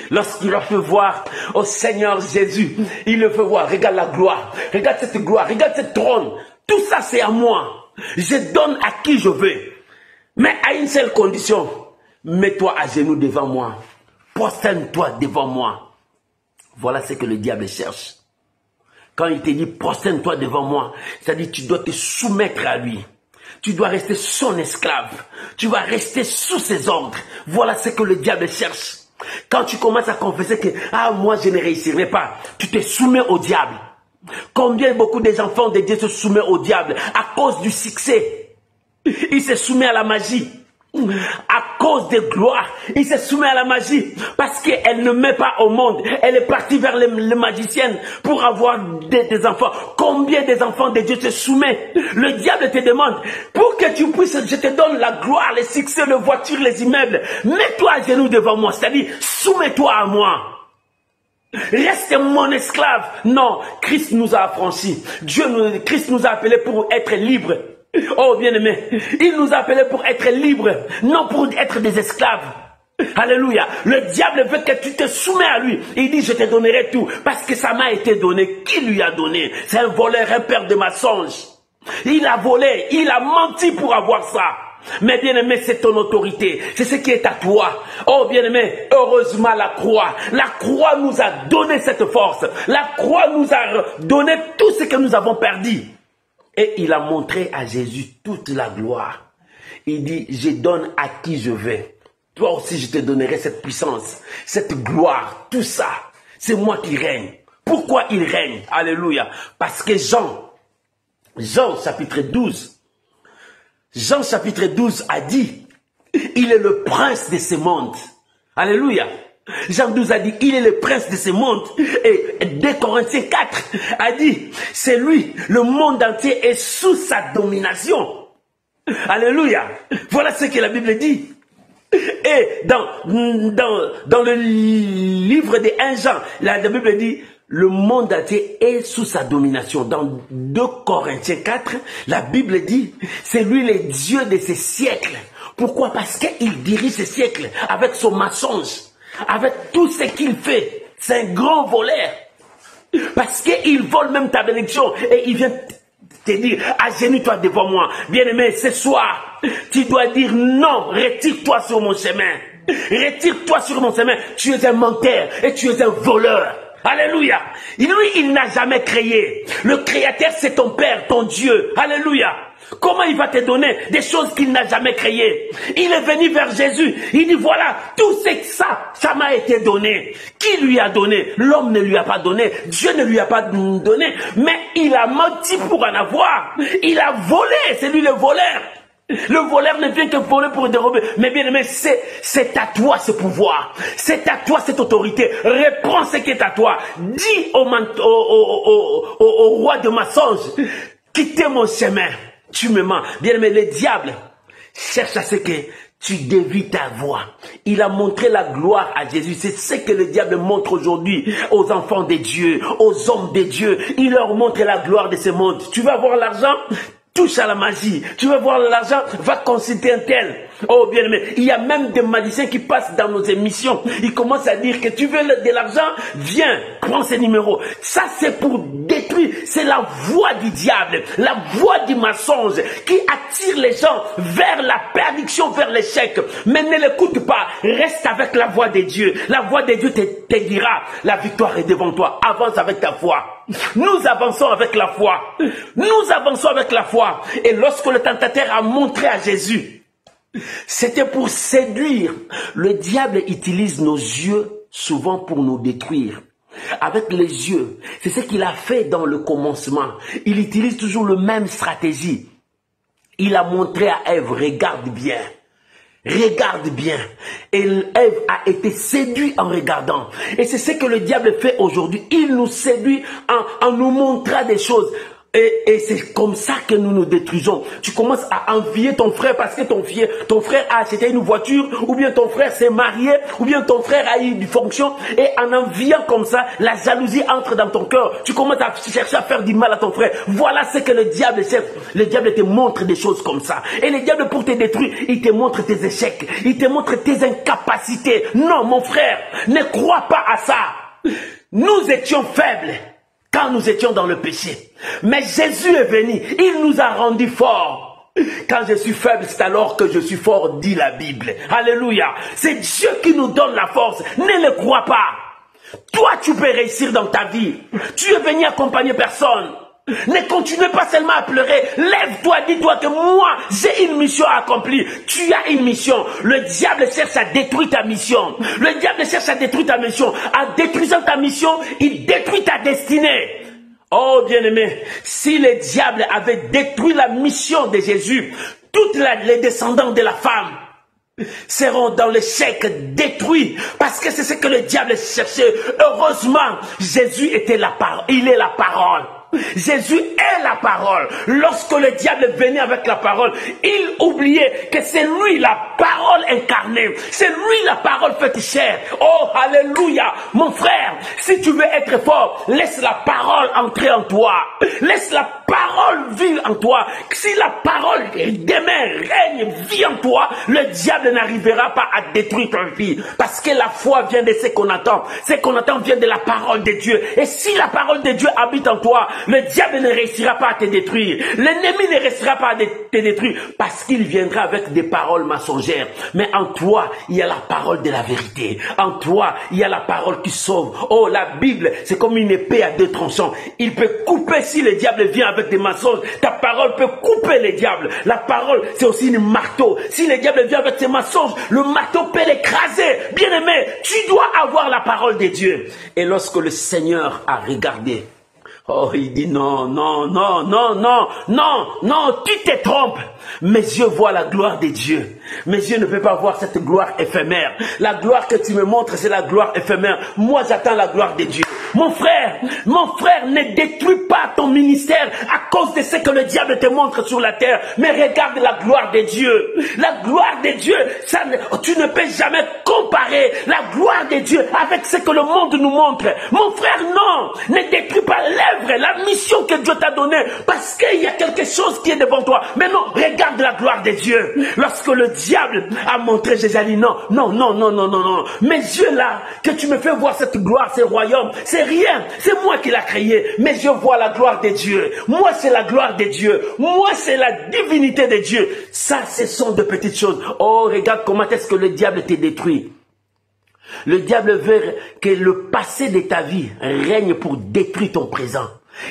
Lorsqu'il leur fait voir au Seigneur Jésus, il le fait voir, regarde la gloire, regarde cette gloire, regarde ce trône, tout ça c'est à moi, je donne à qui je veux, mais à une seule condition, mets-toi à genoux devant moi, prosterne-toi devant moi. Voilà ce que le diable cherche. Quand il te dit, prosterne-toi devant moi, c'est-à-dire tu dois te soumettre à lui. Tu dois rester son esclave. Tu vas rester sous ses ordres. Voilà ce que le diable cherche. Quand tu commences à confesser que, ah, moi je ne réussirai pas, tu te soumets au diable. Combien beaucoup des enfants de Dieu se soumettent au diable à cause du succès. Il se soumet à la magie. À cause de gloire, il se soumet à la magie parce qu'elle ne met pas au monde. Elle est partie vers les magiciennes pour avoir des enfants. Combien des enfants de Dieu se soumettent? Le diable te demande pour que tu puisses, je te donne la gloire, les succès, les voitures, les immeubles. Mets-toi à genoux devant moi, c'est-à-dire soumets-toi à moi. Reste mon esclave. Non, Christ nous a affranchis. Christ nous a appelés pour être libres. Oh bien-aimé, il nous a appelés pour être libres, non pour être des esclaves. Alléluia. Le diable veut que tu te soumets à lui. Il dit, je te donnerai tout, parce que ça m'a été donné. Qui lui a donné? C'est un voleur, un père de mensonges. Il a volé, il a menti pour avoir ça. Mais bien-aimé, c'est ton autorité, c'est ce qui est à toi. Oh bien-aimé, heureusement la croix nous a donné cette force. La croix nous a donné tout ce que nous avons perdu. Et il a montré à Jésus toute la gloire. Il dit, je donne à qui je veux. Toi aussi, je te donnerai cette puissance, cette gloire, tout ça. C'est moi qui règne. Pourquoi il règne? Alléluia. Parce que Jean chapitre 12 a dit, il est le prince de ce monde. Alléluia. Jean 12 a dit, il est le prince de ce monde. Et 2 Corinthiens 4 a dit, c'est lui, le monde entier est sous sa domination. Alléluia. Voilà ce que la Bible dit. Et dans le livre de 1 Jean, la Bible dit, le monde entier est sous sa domination. Dans 2 Corinthiens 4, la Bible dit, c'est lui le Dieu de ces siècles. Pourquoi? Parce qu'il dirige ces siècles avec son mensonge. Avec tout ce qu'il fait, c'est un grand voleur. Parce qu'il vole même ta bénédiction. Et il vient te dire, agenouille-toi devant moi. Bien-aimé, ce soir, tu dois dire non, retire-toi sur mon chemin. Retire-toi sur mon chemin. Tu es un menteur et tu es un voleur. Alléluia. Lui, il n'a jamais créé. Le créateur, c'est ton Père, ton Dieu. Alléluia. Comment il va te donner des choses qu'il n'a jamais créées? Il est venu vers Jésus. Il dit, voilà, tout ça m'a été donné. Qui lui a donné? L'homme ne lui a pas donné. Dieu ne lui a pas donné. Mais il a menti pour en avoir. Il a volé. C'est lui le voleur. Le voleur ne vient que voler pour dérober. Mais bien aimé, c'est à toi ce pouvoir. C'est à toi cette autorité. Reprends ce qui est à toi. Dis au roi de mensonge, quittez mon chemin. Tu me mens. Bien aimé, le diable cherche à ce que tu dévies ta voie. Il a montré la gloire à Jésus. C'est ce que le diable montre aujourd'hui aux enfants de Dieu, aux hommes de Dieu. Il leur montre la gloire de ce monde. Tu veux avoir l'argent? Touche à la magie. Tu veux voir l'argent? Va consulter un tel. Oh bien aimé, il y a même des magiciens qui passent dans nos émissions. Ils commencent à dire que tu veux de l'argent? Viens, prends ces numéros. Ça c'est pour détruire. C'est la voix du diable, la voix du mensonge qui attire les gens vers la perdition, vers l'échec. Mais ne l'écoute pas. Reste avec la voix de Dieu. La voix de Dieu te dira, la victoire est devant toi. Avance avec ta foi. Nous avançons avec la foi. Nous avançons avec la foi. Et lorsque le tentateur a montré à Jésus, c'était pour séduire. Le diable utilise nos yeux souvent pour nous détruire. Avec les yeux, c'est ce qu'il a fait dans le commencement. Il utilise toujours la même stratégie. Il a montré à Ève, regarde bien. Regarde bien. Et Ève a été séduite en regardant. Et c'est ce que le diable fait aujourd'hui. Il nous séduit en nous montrant des choses. Et c'est comme ça que nous nous détruisons. Tu commences à envier ton frère parce que ton frère a acheté une voiture, ou bien ton frère s'est marié, ou bien ton frère a eu une fonction. Et en enviant comme ça, la jalousie entre dans ton cœur. Tu commences à chercher à faire du mal à ton frère. Voilà ce que le diable cherche. Le diable te montre des choses comme ça. Et le diable, pour te détruire, il te montre tes échecs. Il te montre tes incapacités. Non, mon frère, ne crois pas à ça. Nous étions faibles quand nous étions dans le péché. Mais Jésus est venu, il nous a rendus forts. Quand je suis faible, c'est alors que je suis fort, dit la Bible. Alléluia. C'est Dieu qui nous donne la force. Ne le crois pas. Toi, tu peux réussir dans ta vie. Tu es venu accompagner personne. Ne continue pas seulement à pleurer. Lève-toi, dis-toi que moi, j'ai une mission à accomplir. Tu as une mission. Le diable cherche à détruire ta mission. Le diable cherche à détruire ta mission. En détruisant ta mission, il détruit ta destinée. Oh, bien-aimé, si le diable avait détruit la mission de Jésus, tous les descendants de la femme seront dans l'échec, détruits, parce que c'est ce que le diable cherchait. Heureusement, Jésus était la parole. Il est la parole. Jésus est la parole. Lorsque le diable venait avec la parole, il oubliait que c'est lui la parole incarnée. C'est lui la parole faite chair. Oh, alléluia. Mon frère, si tu veux être fort, laisse la parole entrer en toi. Laisse la parole vivre en toi. Si la parole demain règne, vit en toi, le diable n'arrivera pas à détruire ta vie. Parce que la foi vient de ce qu'on attend. Ce qu'on attend vient de la parole de Dieu. Et si la parole de Dieu habite en toi, le diable ne réussira pas à te détruire. L'ennemi ne réussira pas à te détruire parce qu'il viendra avec des paroles mensongères. Mais en toi, il y a la parole de la vérité. En toi, il y a la parole qui sauve. Oh, la Bible, c'est comme une épée à deux tranchants. Il peut couper si le diable vient avec des mensonges. Ta parole peut couper le diable. La parole, c'est aussi une marteau. Si le diable vient avec ses mensonges, le marteau peut l'écraser. Bien-aimé, tu dois avoir la parole de Dieu. Et lorsque le Seigneur a regardé, oh, il dit non, non, non, non, non, non, non, tu te trompes. Mes yeux voient la gloire de Dieu. Mes yeux ne peuvent pas voir cette gloire éphémère. La gloire que tu me montres, c'est la gloire éphémère. Moi, j'attends la gloire de Dieu. Mon frère, ne détruis pas ton ministère à cause de ce que le diable te montre sur la terre. Mais regarde la gloire de Dieu. La gloire de Dieu, tu ne peux jamais comparer la gloire de Dieu avec ce que le monde nous montre. Mon frère, non, ne détruis pas l'œuvre, la mission que Dieu t'a donnée, parce qu'il y a quelque chose qui est devant toi. Mais non, regarde la gloire de Dieu. Lorsque le diable a montré Jésus, a dit non, non, non, non, non, non, non. Mes yeux là, que tu me fais voir cette gloire, ce royaume, c'est rien. C'est moi qui l'ai créé. Mes yeux voient la gloire de Dieu. Moi, c'est la gloire de Dieu. Moi, c'est la divinité de Dieu. Ça, ce sont de petites choses. Oh, regarde comment est-ce que le diable te détruit. Le diable veut que le passé de ta vie règne pour détruire ton présent.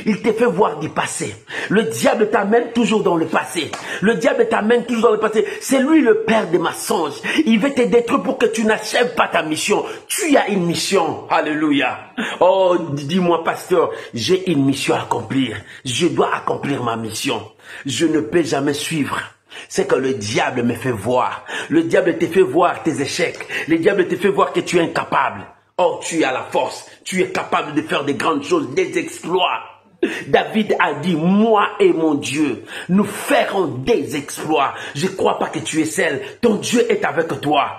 Il te fait voir du passé. Le diable t'amène toujours dans le passé. Le diable t'amène toujours dans le passé. C'est lui le père des mensonges. Il veut te détruire pour que tu n'achèves pas ta mission. Tu as une mission. Alléluia. Oh, dis-moi, pasteur, j'ai une mission à accomplir. Je dois accomplir ma mission. Je ne peux jamais suivre. C'est que le diable me fait voir. Le diable te fait voir tes échecs. Le diable te fait voir que tu es incapable. Oh, tu as la force. Tu es capable de faire des grandes choses, des exploits. David a dit, moi et mon Dieu, nous ferons des exploits. Je ne crois pas que tu es seul. Ton Dieu est avec toi.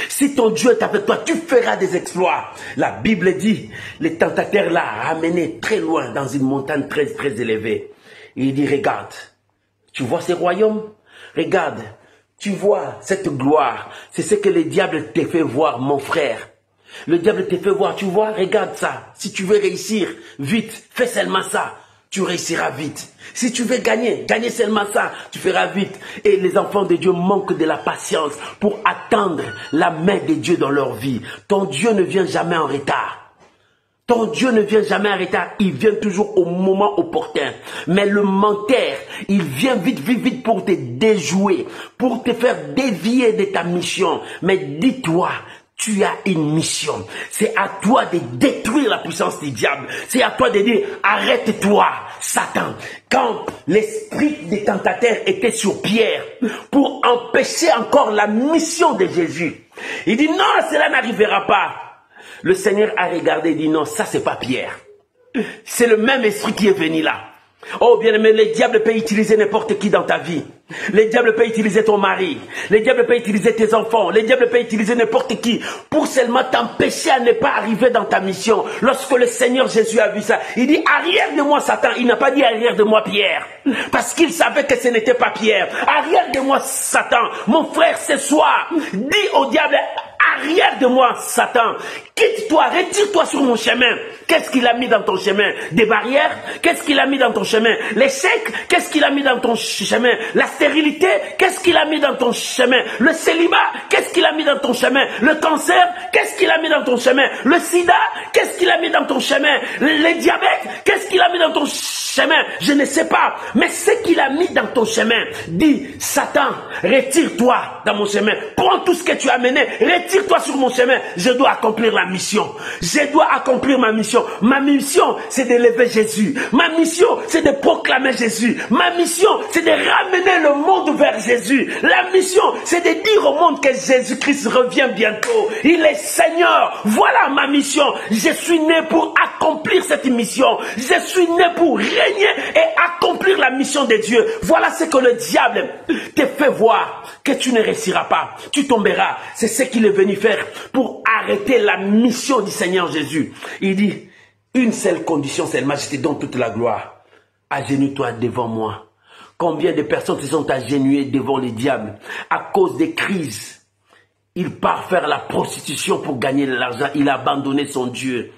Si ton Dieu est avec toi, tu feras des exploits. La Bible dit, les tentateurs l'ont ramené très loin dans une montagne très, très élevée. Il dit, regarde, tu vois ces royaumes? Regarde, tu vois cette gloire. C'est ce que le diable te fait voir, mon frère. Le diable te fait voir, tu vois, regarde ça. Si tu veux réussir, vite, fais seulement ça. Tu réussiras vite. Si tu veux gagner seulement ça, tu feras vite. Et les enfants de Dieu manquent de la patience pour attendre la main de Dieu dans leur vie. Ton Dieu ne vient jamais en retard. Ton Dieu ne vient jamais en retard, il vient toujours au moment opportun. Mais le menteur, il vient vite, vite, vite pour te déjouer, pour te faire dévier de ta mission. Mais dis-toi, tu as une mission. C'est à toi de détruire la puissance du diable. C'est à toi de dire, arrête-toi, Satan. Quand l'esprit des tentateurs était sur Pierre pour empêcher encore la mission de Jésus, il dit, non, cela n'arrivera pas. Le Seigneur a regardé et dit, non, ça c'est pas Pierre. C'est le même esprit qui est venu là. Oh bien-aimé, le diable peut utiliser n'importe qui dans ta vie. Le diable peut utiliser ton mari. Le diable peut utiliser tes enfants. Le diable peut utiliser n'importe qui pour seulement t'empêcher à ne pas arriver dans ta mission. Lorsque le Seigneur Jésus a vu ça, il dit, arrière de moi Satan. Il n'a pas dit arrière de moi Pierre. Parce qu'il savait que ce n'était pas Pierre. Arrière de moi Satan. Mon frère, ce soir, dis au diable, arrière de moi, Satan. Quitte-toi, retire-toi sur mon chemin. Qu'est-ce qu'il a mis dans ton chemin? Des barrières? Qu'est-ce qu'il a mis dans ton chemin? L'échec? Qu'est-ce qu'il a mis dans ton chemin? La stérilité? Qu'est-ce qu'il a mis dans ton chemin? Le célibat? Qu'est-ce qu'il a mis dans ton chemin? Le cancer? Qu'est-ce qu'il a mis dans ton chemin? Le sida? Qu'est-ce qu'il a mis dans ton chemin? Le diabète? Qu'est-ce qu'il a mis dans ton chemin? Je ne sais pas. Mais ce qu'il a mis dans ton chemin, dis, Satan, retire-toi dans mon chemin. Prends tout ce que tu as mené. Retire-toi sur mon chemin. Je dois accomplir la mission. Je dois accomplir ma mission. Ma mission, c'est d'élever Jésus. Ma mission, c'est de proclamer Jésus. Ma mission, c'est de ramener le monde vers Jésus. La mission, c'est de dire au monde que Jésus-Christ revient bientôt. Il est Seigneur. Voilà ma mission. Je suis né pour accomplir cette mission. Je suis né pour régner et accomplir la mission de Dieu. Voilà ce que le diable te fait voir, que tu ne réussiras pas. Tu tomberas. C'est ce qu'il est venu faire pour arrêter la mission du Seigneur Jésus. Il dit, une seule condition seulement, je te donne toute la gloire. Agenouille-toi devant moi. Combien de personnes se sont agenouillées devant le diable à cause des crises? Il part faire la prostitution pour gagner de l'argent. Il a abandonné son Dieu.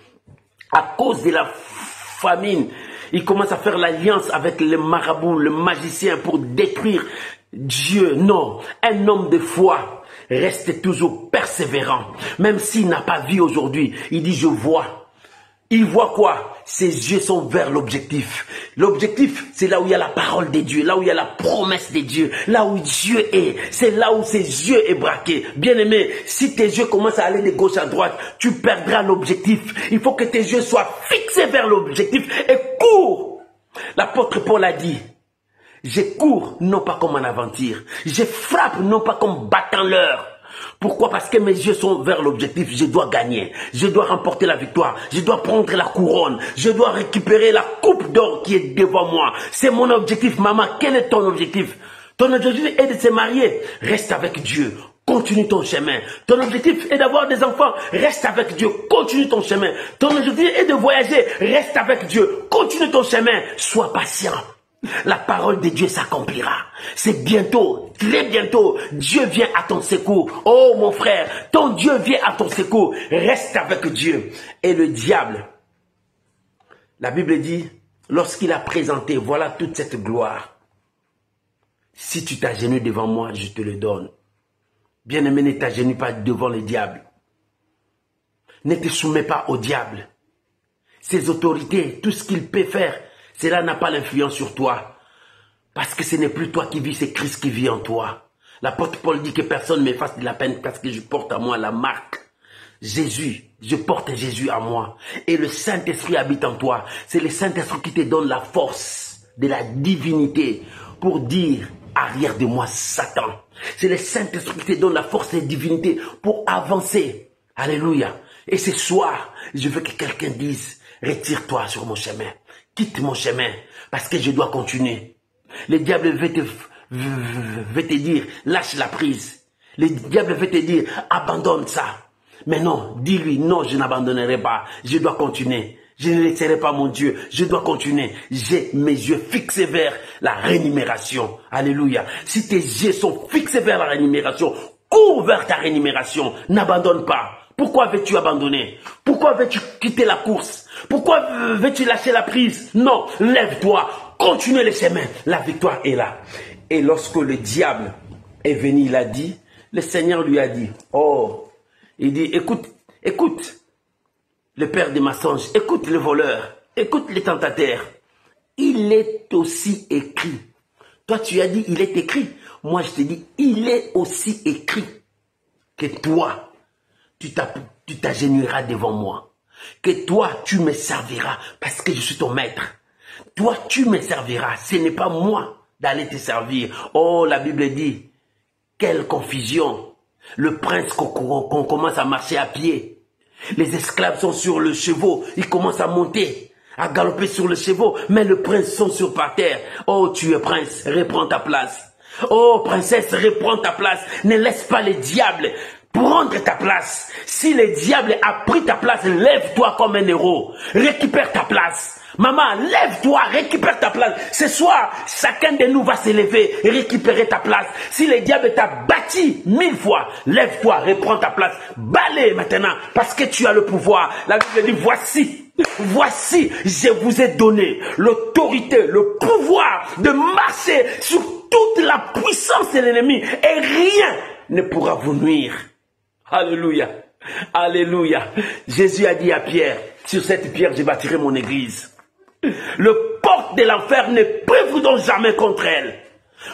À cause de la famine, il commence à faire l'alliance avec les marabouts, le magicien pour détruire Dieu. Non, un homme de foi reste toujours persévérant. Même s'il n'a pas vu aujourd'hui, il dit je vois. Il voit quoi? Ses yeux sont vers l'objectif. L'objectif, c'est là où il y a la parole de Dieu, là où il y a la promesse de Dieu, là où Dieu est. C'est là où ses yeux est braqué. Bien-aimé, si tes yeux commencent à aller de gauche à droite, tu perdras l'objectif. Il faut que tes yeux soient fixés vers l'objectif et cours. L'apôtre Paul a dit, je cours non pas comme en aventure, je frappe non pas comme battant l'heure. Pourquoi? Parce que mes yeux sont vers l'objectif. Je dois gagner. Je dois remporter la victoire. Je dois prendre la couronne. Je dois récupérer la coupe d'or qui est devant moi. C'est mon objectif. Maman, quel est ton objectif? Ton objectif est de se marier. Reste avec Dieu. Continue ton chemin. Ton objectif est d'avoir des enfants. Reste avec Dieu. Continue ton chemin. Ton objectif est de voyager. Reste avec Dieu. Continue ton chemin. Sois patient. La parole de Dieu s'accomplira. C'est bientôt, très bientôt, Dieu vient à ton secours. Oh mon frère, ton Dieu vient à ton secours. Reste avec Dieu. Et le diable, la Bible dit, lorsqu'il a présenté, voilà toute cette gloire. Si tu t'agenouilles devant moi, je te le donne. Bien-aimé, ne t'agenouille pas devant le diable. Ne te soumets pas au diable. Ses autorités, tout ce qu'il peut faire, cela n'a pas l'influence sur toi. Parce que ce n'est plus toi qui vis, c'est Christ qui vit en toi. L'apôtre Paul dit que personne ne me fasse de la peine parce que je porte à moi la marque. Jésus, je porte Jésus à moi. Et le Saint-Esprit habite en toi. C'est le Saint-Esprit qui te donne la force de la divinité pour dire arrière de moi Satan. C'est le Saint-Esprit qui te donne la force de la divinité pour avancer. Alléluia. Et ce soir, je veux que quelqu'un dise, retire-toi sur mon chemin. Quitte mon chemin, parce que je dois continuer. Le diable veut te dire, lâche la prise. Le diable veut te dire, abandonne ça. Mais non, dis-lui, non, je n'abandonnerai pas. Je dois continuer. Je ne laisserai pas mon Dieu. Je dois continuer. J'ai mes yeux fixés vers la rémunération. Alléluia. Si tes yeux sont fixés vers la rémunération, cours vers ta rémunération. N'abandonne pas. Pourquoi veux-tu abandonner? Pourquoi veux-tu quitter la course? Pourquoi veux-tu lâcher la prise? Non, lève-toi, continue le chemin. La victoire est là. Et lorsque le diable est venu, il a dit, le Seigneur lui a dit, oh, il dit, écoute, écoute, le père des mensonges, écoute le voleur, écoute le tentateur. Il est aussi écrit. Toi, tu as dit, il est écrit. Moi, je te dis, il est aussi écrit que toi, tu t'agenouilleras devant moi. Que toi, tu me serviras parce que je suis ton maître. Toi, tu me serviras. Ce n'est pas moi d'aller te servir. Oh, la Bible dit, quelle confusion. Le prince qu'on commence à marcher à pied. Les esclaves sont sur le cheval. Ils commencent à monter, à galoper sur le cheval. Mais le prince sont sur par terre. Oh, tu es prince, reprends ta place. Oh, princesse, reprends ta place. Ne laisse pas le diable prendre ta place. Si le diable a pris ta place, lève-toi comme un héros. Récupère ta place. Maman, lève-toi, récupère ta place. Ce soir, chacun de nous va se lever et récupérer ta place. Si le diable t'a bâti 1000 fois, lève-toi, reprends ta place. Balaye maintenant, parce que tu as le pouvoir. La Bible dit, voici, je vous ai donné l'autorité, le pouvoir de marcher sur toute la puissance de l'ennemi et rien ne pourra vous nuire. Alléluia. Alléluia. Jésus a dit à Pierre, sur cette pierre, je bâtirai mon église. Le porte de l'enfer ne peut donc jamais contre elle.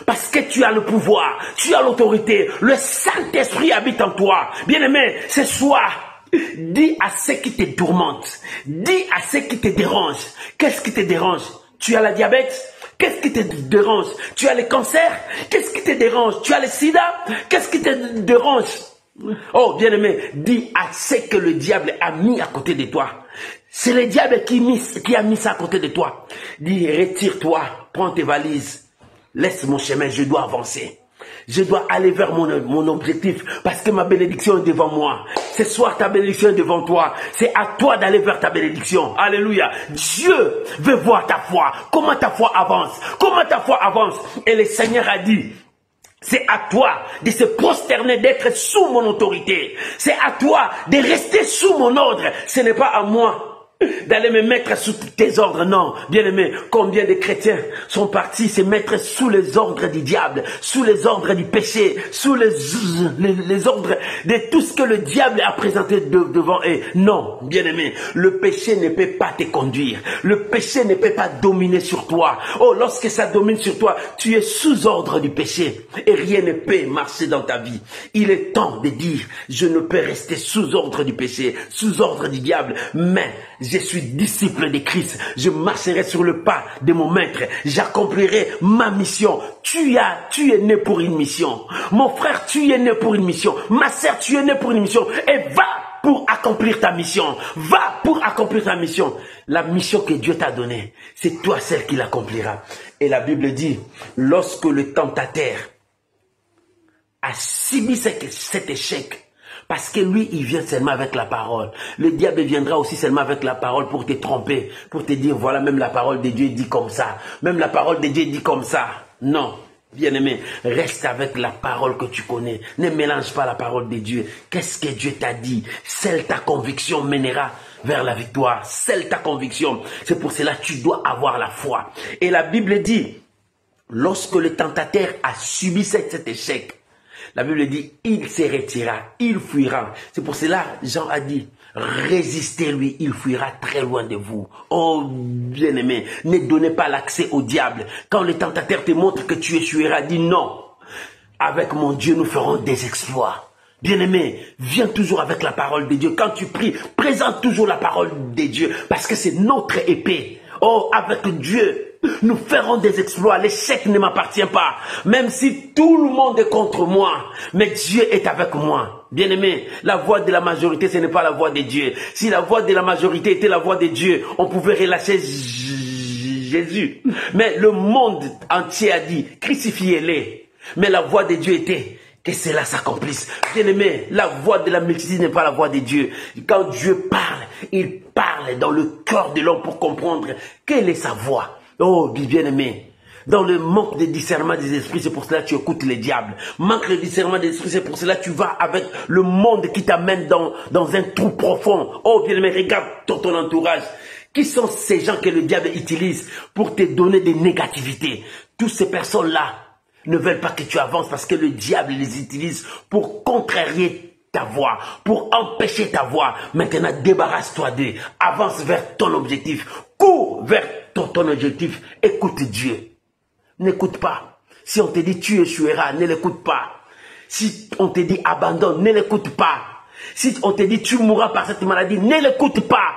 Parce que tu as le pouvoir, tu as l'autorité, le Saint-Esprit habite en toi. Bien-aimé, ce soir, dis à ceux qui te tourmentent, dis à ceux qui te dérangent. Qu'est-ce qui te dérange? Tu as la diabète? Qu'est-ce qui te dérange? Tu as le cancer? Qu'est-ce qui te dérange? Tu as le sida? Qu'est-ce qui te dérange? Oh, bien-aimé, dis à ceux que le diable a mis à côté de toi. C'est le diable qui a mis ça à côté de toi. Dis, retire-toi, prends tes valises. Laisse mon chemin, je dois avancer. Je dois aller vers mon objectif parce que ma bénédiction est devant moi. Ce soir, ta bénédiction est devant toi. C'est à toi d'aller vers ta bénédiction. Alléluia. Dieu veut voir ta foi. Comment ta foi avance? Comment ta foi avance? Et le Seigneur a dit, c'est à toi de se prosterner, d'être sous mon autorité. C'est à toi de rester sous mon ordre. Ce n'est pas à moi d'aller me mettre sous tes ordres, non. Bien-aimé, combien de chrétiens sont partis se mettre sous les ordres du diable, sous les ordres du péché, sous les ordres de tout ce que le diable a présenté devant eux. Non, bien-aimé, le péché ne peut pas te conduire. Le péché ne peut pas dominer sur toi. Oh, lorsque ça domine sur toi, tu es sous ordre du péché et rien ne peut marcher dans ta vie. Il est temps de dire, je ne peux rester sous ordre du péché, sous ordre du diable, mais je suis disciple de Christ. Je marcherai sur le pas de mon maître. J'accomplirai ma mission. Tu es né pour une mission. Mon frère, tu es né pour une mission. Ma sœur, tu es né pour une mission. Et va pour accomplir ta mission. Va pour accomplir ta mission. La mission que Dieu t'a donnée, c'est toi celle qui l'accomplira. Et la Bible dit, lorsque le tentateur a subi cet échec, parce que lui, il vient seulement avec la parole. Le diable viendra aussi seulement avec la parole pour te tromper, pour te dire, voilà, même la parole de Dieu dit comme ça. Même la parole de Dieu dit comme ça. Non, bien-aimé, reste avec la parole que tu connais. Ne mélange pas la parole de Dieu. Qu'est-ce que Dieu t'a dit? Seule ta conviction mènera vers la victoire. Seule ta conviction. C'est pour cela que tu dois avoir la foi. Et la Bible dit, lorsque le tentateur a subi cet échec, la Bible dit, il se retirera, il fuira. C'est pour cela, Jean a dit, résistez-lui, il fuira très loin de vous. Oh, bien-aimé, ne donnez pas l'accès au diable. Quand le tentateur te montre que tu échoueras, dis non. Avec mon Dieu, nous ferons des exploits. Bien-aimé, viens toujours avec la parole de Dieu. Quand tu pries, présente toujours la parole de Dieu, parce que c'est notre épée. Oh, avec Dieu, nous ferons des exploits. L'échec ne m'appartient pas. Même si tout le monde est contre moi, mais Dieu est avec moi. Bien-aimé, la voix de la majorité, ce n'est pas la voix de Dieu. Si la voix de la majorité était la voix de Dieu, on pouvait relâcher Jésus. Mais le monde entier a dit, crucifiez-les. Mais la voix de Dieu était que cela s'accomplisse. Bien-aimé, la voix de la multitude n'est pas la voix de Dieu. Quand Dieu parle, il parle dans le cœur de l'homme pour comprendre quelle est sa voix. Oh, bien-aimé, dans le manque de discernement des esprits, c'est pour cela que tu écoutes les diables. Manque de discernement des esprits, c'est pour cela que tu vas avec le monde qui t'amène dans un trou profond. Oh, bien-aimé, regarde ton entourage. Qui sont ces gens que le diable utilise pour te donner des négativités? Toutes ces personnes-là ne veulent pas que tu avances parce que le diable les utilise pour contrarier ta voix, pour empêcher ta voix. Maintenant, débarrasse-toi d'eux. Avance vers ton objectif. Cours vers ton objectif. Écoute Dieu. N'écoute pas. Si on te dit tu échoueras, ne l'écoute pas. Si on te dit abandonne, ne l'écoute pas. Si on te dit tu mourras par cette maladie, ne l'écoute pas.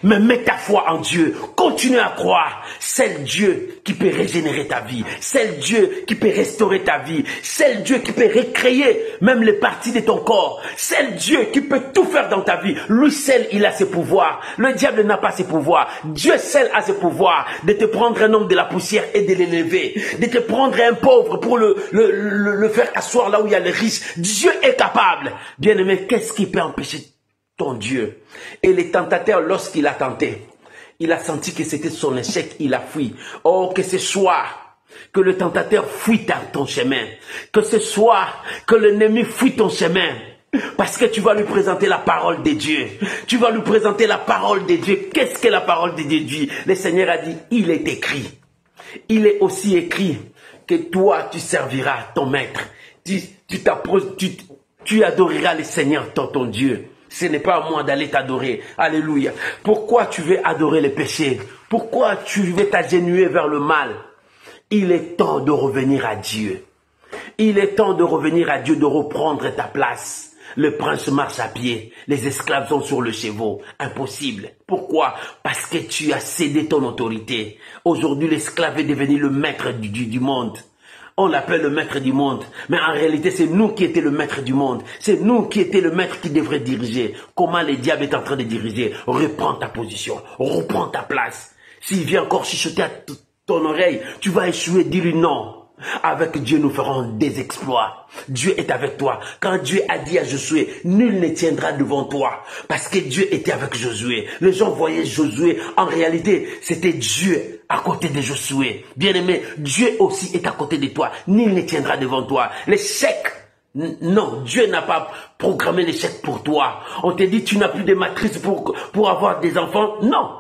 Mais mets ta foi en Dieu. Continue à croire. C'est le Dieu qui peut régénérer ta vie. C'est le Dieu qui peut restaurer ta vie. C'est le Dieu qui peut recréer même les parties de ton corps. C'est le Dieu qui peut tout faire dans ta vie. Lui seul, il a ses pouvoirs. Le diable n'a pas ses pouvoirs. Dieu seul a ses pouvoirs de te prendre un homme de la poussière et de l'élever. De te prendre un pauvre pour le faire asseoir là où il y a les riches. Dieu est capable. Bien-aimé, qu'est-ce qui peut empêcher ton Dieu? Et les tentateurs, lorsqu'il a tenté, Il a senti que c'était son échec, il a fui. Oh, que ce soit que le tentateur fuit ton chemin. Que ce soit que l'ennemi fuit ton chemin. Parce que tu vas lui présenter la parole de Dieu. Tu vas lui présenter la parole de Dieu. Qu'est-ce que la parole de Dieu dit? Le Seigneur a dit, il est écrit. Il est aussi écrit que toi, tu serviras ton maître. Tu adoreras le Seigneur, ton Dieu. Ce n'est pas à moi d'aller t'adorer. Alléluia. Pourquoi tu veux adorer les péchés? Pourquoi tu veux t'agenouiller vers le mal? Il est temps de revenir à Dieu. Il est temps de revenir à Dieu, de reprendre ta place. Le prince marche à pied. Les esclaves sont sur le cheval. Impossible. Pourquoi? Parce que tu as cédé ton autorité. Aujourd'hui, l'esclave est devenu le maître du monde. On l'appelle le maître du monde. Mais en réalité, c'est nous qui étions le maître du monde. C'est nous qui étions le maître qui devrait diriger. Comment le diable est en train de diriger? Reprends ta position. Reprends ta place. S'il vient encore chuchoter à ton oreille, tu vas échouer. Dis-lui non. Avec Dieu, nous ferons des exploits. Dieu est avec toi. Quand Dieu a dit à Josué, nul ne tiendra devant toi. Parce que Dieu était avec Josué. Les gens voyaient Josué. En réalité, c'était Dieu à côté de Josué. Bien-aimé, Dieu aussi est à côté de toi. Nul ne tiendra devant toi. L'échec, non, Dieu n'a pas programmé l'échec pour toi. On te dit, tu n'as plus de matrice pour avoir des enfants. Non,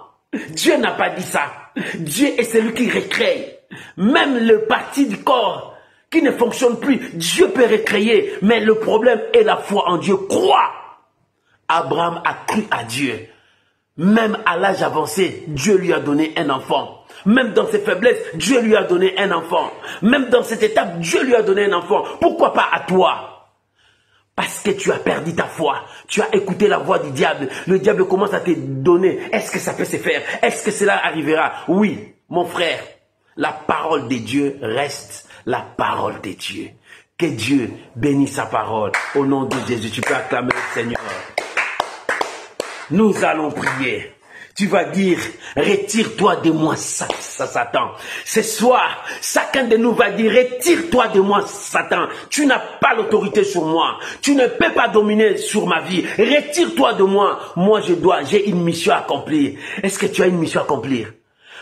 Dieu n'a pas dit ça. Dieu est celui qui recrée. Même le parti du corps qui ne fonctionne plus, Dieu peut recréer. Mais le problème est la foi en Dieu. Crois. Abraham a cru à Dieu. Même à l'âge avancé, Dieu lui a donné un enfant. Même dans ses faiblesses, Dieu lui a donné un enfant. Même dans cette étape, Dieu lui a donné un enfant. Pourquoi pas à toi? Parce que tu as perdu ta foi. Tu as écouté la voix du diable. Le diable commence à te donner. Est-ce que ça peut se faire? Est-ce que cela arrivera? Oui, mon frère. La parole de Dieu reste la parole de Dieu. Que Dieu bénisse sa parole. Au nom de Jésus, tu peux acclamer le Seigneur. Nous allons prier. Tu vas dire, retire-toi de moi, Satan. Ce soir, chacun de nous va dire, retire-toi de moi, Satan. Tu n'as pas l'autorité sur moi. Tu ne peux pas dominer sur ma vie. Retire-toi de moi. Moi, j'ai une mission à accomplir. Est-ce que tu as une mission à accomplir?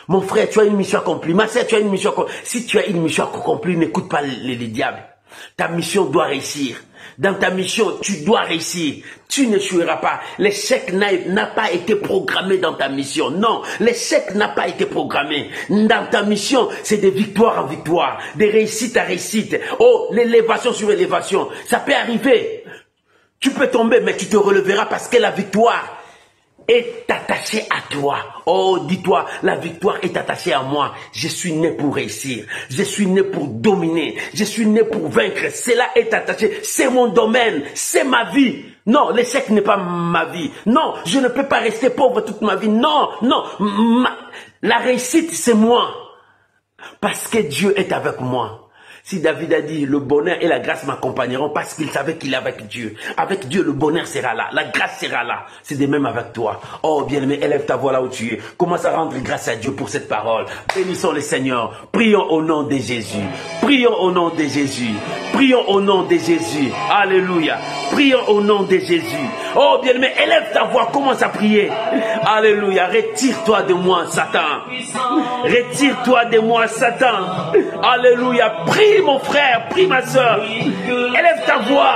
Mon frère, tu as une mission accomplie. Ma sœur, tu as une mission accomplie. Si tu as une mission accomplie, n'écoute pas les diables. Ta mission doit réussir. Dans ta mission, tu dois réussir. Tu n'échoueras pas. L'échec n'a pas été programmé dans ta mission. Non, l'échec n'a pas été programmé. Dans ta mission, c'est de victoire en victoire, de réussite à réussite. Oh, l'élévation sur élévation. Ça peut arriver. Tu peux tomber, mais tu te releveras parce que la victoire est attachée à toi. Oh, dis-toi, la victoire est attachée à moi. Je suis né pour réussir. Je suis né pour dominer. Je suis né pour vaincre. Cela est attaché. C'est mon domaine. C'est ma vie. Non, l'échec n'est pas ma vie. Non, je ne peux pas rester pauvre toute ma vie. Non, non. La réussite, c'est moi. Parce que Dieu est avec moi. Si David a dit, le bonheur et la grâce m'accompagneront parce qu'il savait qu'il est avec Dieu. Avec Dieu, le bonheur sera là. La grâce sera là. C'est de même avec toi. Oh, bien-aimé, élève ta voix là où tu es. Commence à rendre grâce à Dieu pour cette parole. Bénissons le Seigneur. Prions au nom de Jésus. Prions au nom de Jésus. Prions au nom de Jésus. Alléluia. Prions au nom de Jésus. Oh, bien-aimé, élève ta voix. Commence à prier. Alléluia. Retire-toi de moi, Satan. Retire-toi de moi, Satan. Alléluia. Prie. Mon frère, prie ma soeur, élève ta voix,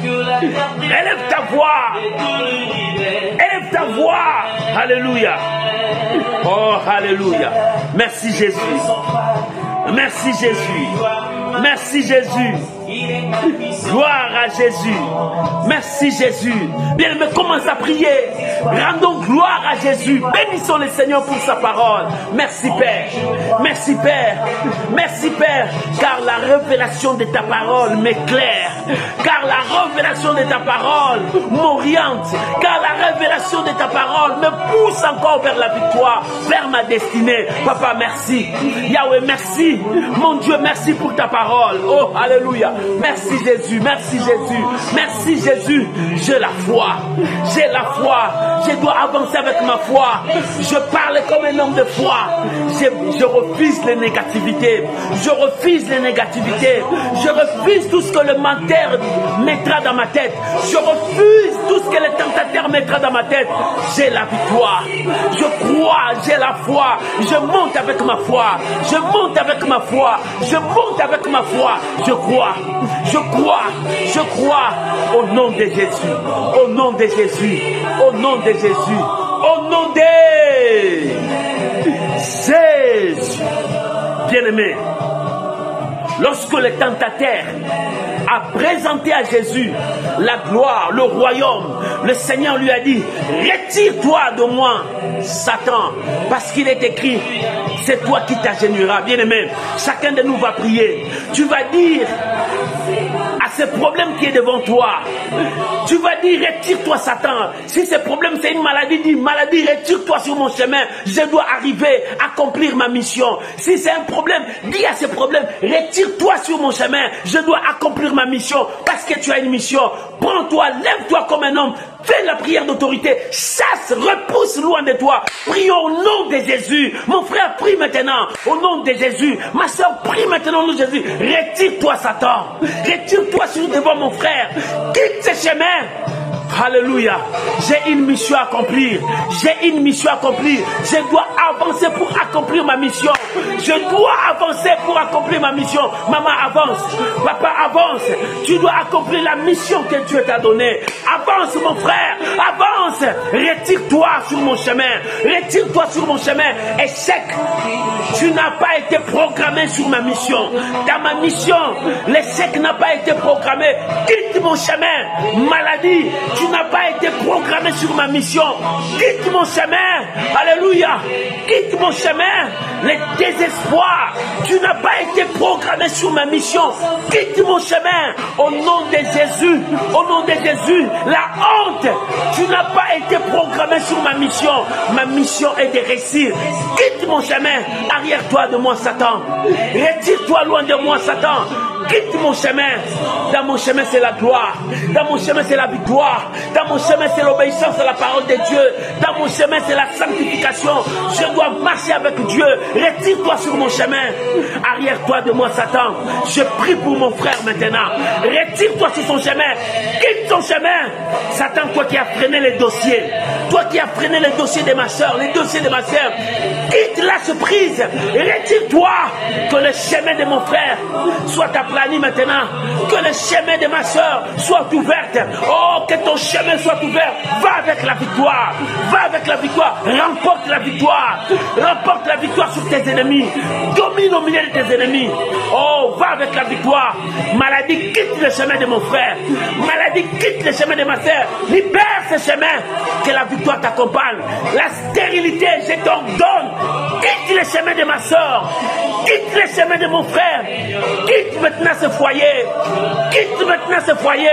élève ta voix, élève ta voix, alléluia, oh alléluia, merci Jésus, merci Jésus, merci Jésus, gloire à Jésus, merci Jésus, bien mais commence à prier, rendons gloire à Jésus, bénissons le Seigneur pour sa parole, merci Père, merci Père, merci Père, car la révélation de ta parole m'éclaire, car la révélation de ta parole m'oriente, car la révélation de ta parole me pousse encore vers la victoire, vers ma destinée. Papa, merci. Yahweh, merci. Mon Dieu, merci pour ta parole. Oh, alléluia. Merci Jésus, merci Jésus, merci Jésus. J'ai la foi, j'ai la foi. Je dois avancer avec ma foi. Je parle comme un homme de foi. Je refuse les négativités. Je refuse les négativités. Je refuse tout ce que le menteur mettra dans ma tête. Je refuse tout ce que le tentateur mettra dans ma tête. J'ai la victoire. Je crois, j'ai la foi. Je monte avec ma foi. Je monte avec ma foi. Je monte avec ma foi. Je crois. Je crois. Je crois. Au nom de Jésus. Au nom de Jésus. Au nom de Jésus. Au nom de Jésus. Bien-aimé, lorsque le tentateur a présenté à Jésus la gloire, le royaume, le Seigneur lui a dit, retire-toi de moi, Satan, parce qu'il est écrit, c'est toi qui t'agenouilleras. Bien-aimé, chacun de nous va prier. Tu vas dire à ce problème qui est devant toi, tu vas dire, retire-toi, Satan. Si ce problème c'est une maladie, dis, maladie, retire-toi sur mon chemin. Je dois arriver à accomplir ma mission. Si c'est un problème, dis à ce problème, retire-toi sur mon chemin. Je dois accomplir ma mission parce que tu as une mission. Prends-toi, lève-toi comme un homme. Fais la prière d'autorité. Chasse, repousse loin de toi. Prie au nom de Jésus. Mon frère, prie maintenant au nom de Jésus. Ma soeur, prie maintenant au nom de Jésus. Retire-toi, Satan. Retire-toi sur devant mon frère. Quitte ce chemin. Alléluia. J'ai une mission à accomplir. J'ai une mission à accomplir. Je dois avancer pour accomplir ma mission. Je dois avancer pour accomplir ma mission. Maman, avance. Papa, avance. Tu dois accomplir la mission que Dieu t'a donnée. Avance, mon frère. Avance. Retire-toi sur mon chemin. Retire-toi sur mon chemin. Échec. Tu n'as pas été programmé sur ma mission. Dans ma mission, l'échec n'a pas été programmé. Quitte mon chemin. Maladie. Tu n'as pas été programmé sur ma mission. Quitte mon chemin. Alléluia. Quitte mon chemin. Les désespoirs. Tu n'as pas été programmé sur ma mission. Quitte mon chemin. Au nom de Jésus. Au nom de Jésus. La honte. Tu n'as pas été programmé sur ma mission. Ma mission est de réussir. Quitte mon chemin. Arrière-toi de moi, Satan. Retire-toi loin de moi, Satan. Quitte mon chemin. Dans mon chemin, c'est la gloire. Dans mon chemin, c'est la victoire. Dans mon chemin, c'est l'obéissance à la parole de Dieu. Dans mon chemin, c'est la sanctification. Je dois marcher avec Dieu. Retire-toi sur mon chemin. Arrière-toi de moi, Satan. Je prie pour mon frère maintenant. Retire-toi sur son chemin. Quitte son chemin. Satan, toi qui as freiné les dossiers. Toi qui as freiné les dossiers de ma soeur, les dossiers de ma soeur. Quitte la surprise. Retire-toi. Que le chemin de mon frère soit aplani maintenant. Que le chemin de ma soeur soit ouverte. Oh, que ton chemin soit ouvert. Va avec la victoire. Va avec la victoire. Remporte la victoire. Remporte la victoire sur tes ennemis. Domine au milieu de tes ennemis. Oh, va avec la victoire. Maladie, quitte le chemin de mon frère. Maladie, quitte le chemin de ma soeur. Libère ce chemin. Que la victoire t'accompagne. La stérilité, je t'ordonne. Quitte le chemin de ma soeur. Quitte le chemin de mon frère. Quitte maintenant ce foyer. Quitte maintenant ce foyer.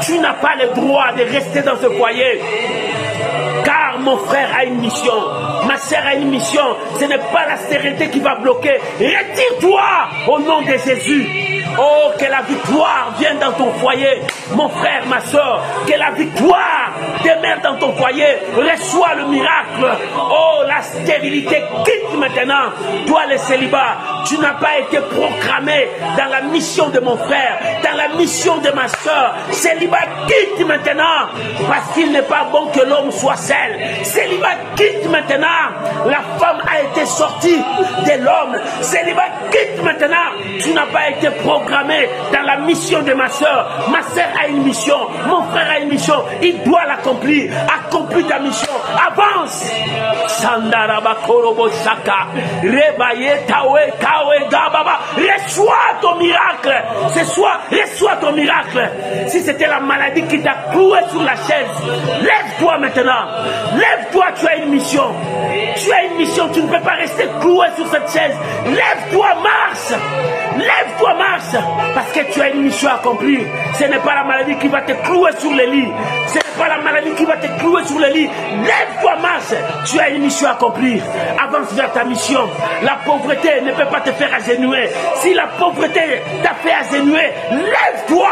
Tu n'as pas le droit de rester dans ce foyer. Car mon frère a une mission. Ma soeur a une mission. Ce n'est pas la stérilité qui va bloquer. Retire-toi au nom de Jésus. Oh, que la victoire vienne dans ton foyer. Mon frère, ma soeur, que la victoire demeure dans ton foyer. Reçois le miracle. Oh, la stérilité quitte maintenant. Toi, le célibat, tu n'as pas été programmé dans la mission de mon frère, dans la mission de ma soeur. Célibat quitte maintenant. Parce qu'il n'est pas bon que l'homme soit seul. Célibat quitte maintenant. La femme a été sortie de l'homme. Célibat quitte maintenant. Tu n'as pas été programmé dans la mission de ma soeur. Ma soeur a une mission. Mon frère a une mission. Il doit l'accomplir. Accomplis ta mission. Avance. Reçois ton miracle. Ce soir, reçois ton miracle. Si c'était la maladie qui t'a cloué sur la chaise, lève-toi maintenant. Lève-toi, tu as une mission. Tu as une mission, tu ne peux pas rester cloué sur cette chaise. Lève-toi, marche. Lève-toi, marche. parce que tu as une mission à accomplir. Ce n'est pas la maladie qui va te clouer sur le lit. Ce n'est pas la maladie qui va te clouer sur le lit. Lève-toi, marche. Tu as une mission à accomplir. Avance vers ta mission. La pauvreté ne peut pas te faire agenouiller. Si la pauvreté t'a fait agenouiller, lève-toi,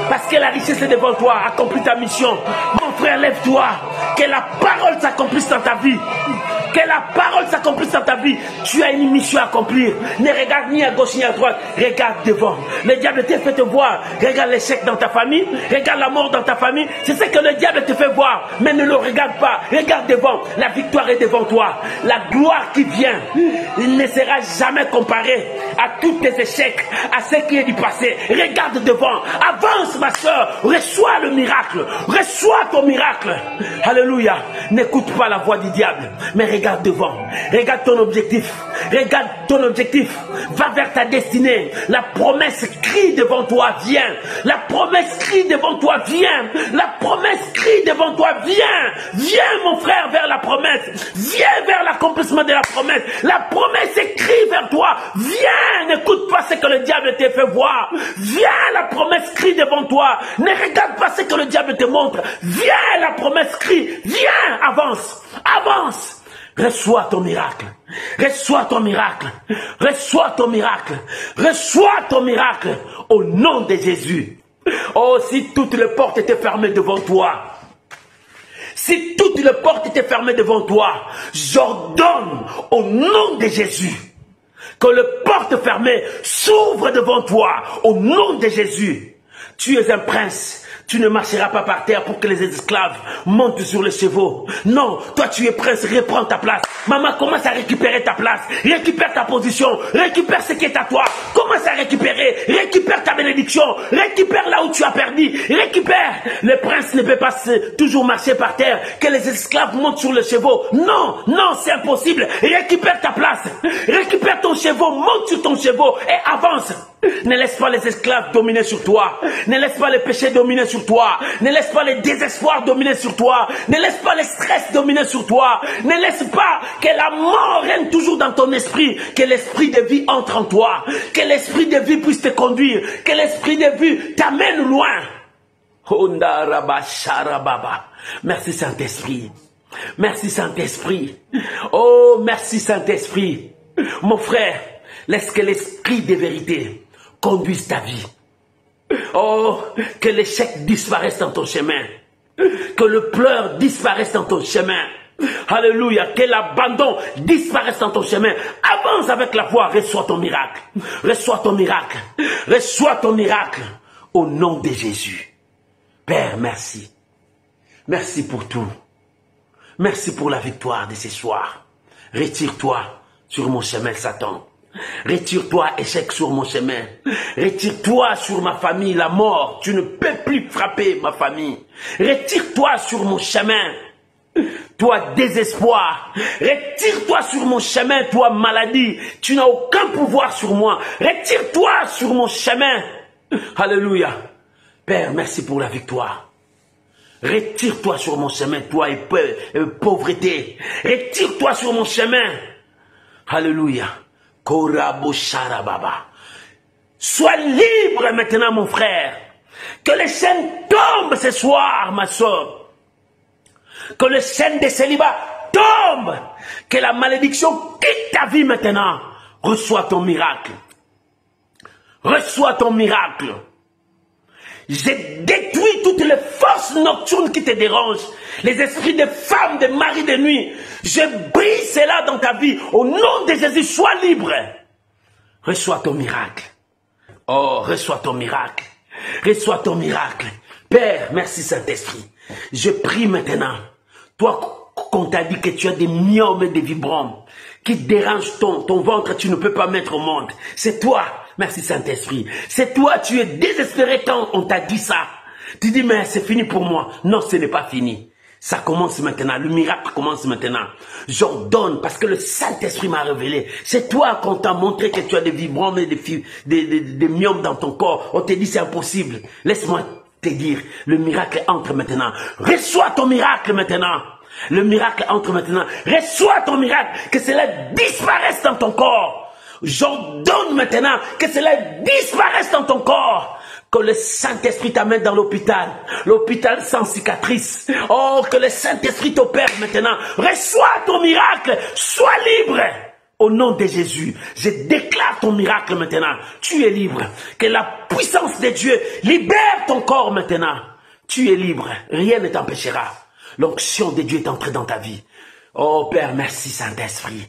parce que la richesse est devant toi. Accomplis ta mission. Mon frère, lève-toi. Que la parole s'accomplisse dans ta vie. Que la parole s'accomplisse dans ta vie. Tu as une mission à accomplir. Ne regarde ni à gauche ni à droite. Regarde devant. Le diable te fait te voir. Regarde l'échec dans ta famille. Regarde la mort dans ta famille. C'est ce que le diable te fait voir. Mais ne le regarde pas. Regarde devant. La victoire est devant toi. La gloire qui vient, il ne sera jamais comparée à tous tes échecs, à ce qui est du passé. Regarde devant. Avance, ma soeur. Reçois le miracle. Reçois ton miracle. Alléluia. N'écoute pas la voix du diable, mais regarde devant. Regarde ton objectif. Regarde ton objectif. Va vers ta destinée. La promesse crie devant toi, viens. La promesse crie devant toi, viens. La promesse crie devant toi, viens. Viens, mon frère, vers la promesse. Viens vers l'accomplissement de la promesse. La promesse crie vers toi. Viens, n'écoute pas ce que le diable te fait voir. Viens, la promesse crie devant toi. Ne regarde pas ce que le diable te montre. Viens, la promesse crie. Viens, avance. Avance. Reçois ton miracle. Reçois ton miracle. Reçois ton miracle. Reçois ton miracle au nom de Jésus. Oh, si toutes les portes étaient fermées devant toi, si toutes les portes étaient fermées devant toi, j'ordonne au nom de Jésus que les portes fermées s'ouvrent devant toi au nom de Jésus. Tu es un prince. Tu ne marcheras pas par terre pour que les esclaves montent sur les chevaux. Non, toi tu es prince, reprends ta place. Maman, commence à récupérer ta place. Récupère ta position. Récupère ce qui est à toi. Commence à récupérer. Récupère ta bénédiction. Récupère là où tu as perdu. Récupère. Le prince ne peut pas toujours marcher par terre. Que les esclaves montent sur les chevaux. Non, non, c'est impossible. Récupère ta place. Récupère ton cheval. Monte sur ton cheval et avance. Ne laisse pas les esclaves dominer sur toi. Ne laisse pas les péchés dominer sur toi. Ne laisse pas les désespoirs dominer sur toi. Ne laisse pas le stress dominer sur toi. Ne laisse pas que la mort règne toujours dans ton esprit. Que l'esprit de vie entre en toi. Que l'esprit de vie puisse te conduire. Que l'esprit de vie t'amène loin. Merci Saint-Esprit. Merci Saint-Esprit. Oh, merci Saint-Esprit. Mon frère, laisse que l'esprit de vérité conduise ta vie. Oh, que l'échec disparaisse dans ton chemin. Que le pleur disparaisse dans ton chemin. Alléluia. Que l'abandon disparaisse dans ton chemin. Avance avec la foi. Reçois ton miracle. Reçois ton miracle. Reçois ton miracle. Au nom de Jésus. Père, merci. Merci pour tout. Merci pour la victoire de ce soir. Retire-toi sur mon chemin, Satan. Retire-toi, échec, sur mon chemin. Retire-toi sur ma famille, la mort. Tu ne peux plus frapper ma famille. Retire-toi sur mon chemin. Toi, désespoir. Retire-toi sur mon chemin, toi, maladie. Tu n'as aucun pouvoir sur moi. Retire-toi sur mon chemin. Alléluia. Père, merci pour la victoire. Retire-toi sur mon chemin, toi, pauvreté. Retire-toi sur mon chemin. Alléluia. Sois libre maintenant, mon frère. Que les chaînes tombent ce soir, ma soeur. Que les chaînes de célibat tombent. Que la malédiction quitte ta vie maintenant. Reçois ton miracle. Reçois ton miracle. J'ai détruit toutes les forces nocturnes qui te dérangent. Les esprits de femmes, de maris de nuit. Je brise cela dans ta vie. Au nom de Jésus, sois libre. Reçois ton miracle. Oh, reçois ton miracle. Reçois ton miracle. Père, merci Saint-Esprit. Je prie maintenant. Toi, qu'on t'a dit que tu as des myomes et des vibromes qui dérangent ton ventre, tu ne peux pas mettre au monde. C'est toi. Merci Saint-Esprit. C'est toi, tu es désespéré quand on t'a dit ça. Tu dis, mais c'est fini pour moi. Non, ce n'est pas fini. Ça commence maintenant. Le miracle commence maintenant. J'ordonne parce que le Saint-Esprit m'a révélé. C'est toi qu'on t'a montré que tu as des vibromes et des myomes dans ton corps. On t'a dit, c'est impossible. Laisse-moi te dire, le miracle entre maintenant. Reçois ton miracle maintenant. Le miracle entre maintenant. Reçois ton miracle. Que cela disparaisse dans ton corps. J'ordonne maintenant que cela disparaisse dans ton corps. Que le Saint-Esprit t'amène dans l'hôpital. L'hôpital sans cicatrice. Oh, que le Saint-Esprit t'opère maintenant. Reçois ton miracle. Sois libre. Au nom de Jésus, je déclare ton miracle maintenant. Tu es libre. Que la puissance de Dieu libère ton corps maintenant. Tu es libre. Rien ne t'empêchera. L'onction de Dieu est entrée dans ta vie. Oh Père, merci Saint-Esprit.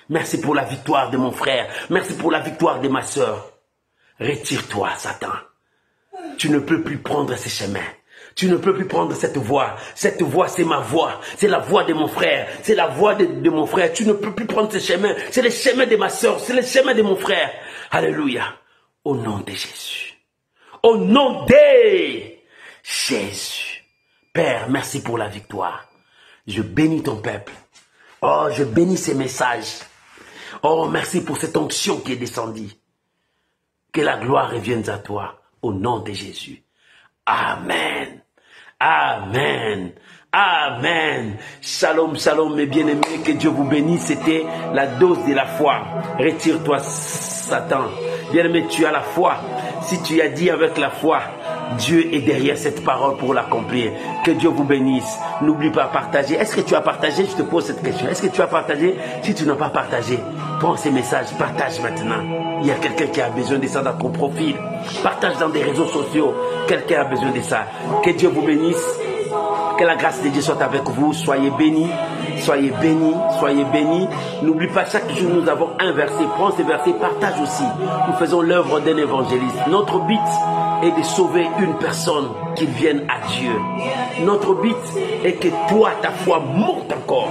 Merci pour la victoire de mon frère. Merci pour la victoire de ma soeur. Retire-toi, Satan. Tu ne peux plus prendre ces chemins. Tu ne peux plus prendre cette voie. Cette voie, c'est ma voie. C'est la voie de mon frère. C'est la voie de mon frère. Tu ne peux plus prendre ce chemin. C'est le chemin de ma soeur. C'est le chemin de mon frère. Alléluia. Au nom de Jésus. Au nom de Jésus. Père, merci pour la victoire. Je bénis ton peuple. Oh, je bénis ces messages. Oh, merci pour cette onction qui est descendue. Que la gloire revienne à toi. Au nom de Jésus. Amen. Amen. Amen. Shalom, shalom, mes bien-aimés. Que Dieu vous bénisse. C'était la dose de la foi. Retire-toi, Satan. Bien-aimé, tu as la foi. Si tu as dit avec la foi, Dieu est derrière cette parole pour l'accomplir. Que Dieu vous bénisse. N'oublie pas de partager. Est-ce que tu as partagé? Je te pose cette question. Est-ce que tu as partagé? Si tu n'as pas partagé, prends ces messages, partage maintenant. Il y a quelqu'un qui a besoin de ça dans ton profil. Partage dans des réseaux sociaux. Quelqu'un a besoin de ça. Que Dieu vous bénisse. Que la grâce de Dieu soit avec vous. Soyez bénis. Soyez bénis. Soyez bénis. N'oublie pas, chaque jour nous avons un verset. Prends ces versets, partage aussi. Nous faisons l'œuvre d'un évangéliste. Notre but est de sauver une personne qui vienne à Dieu. Notre but est que toi, ta foi monte encore.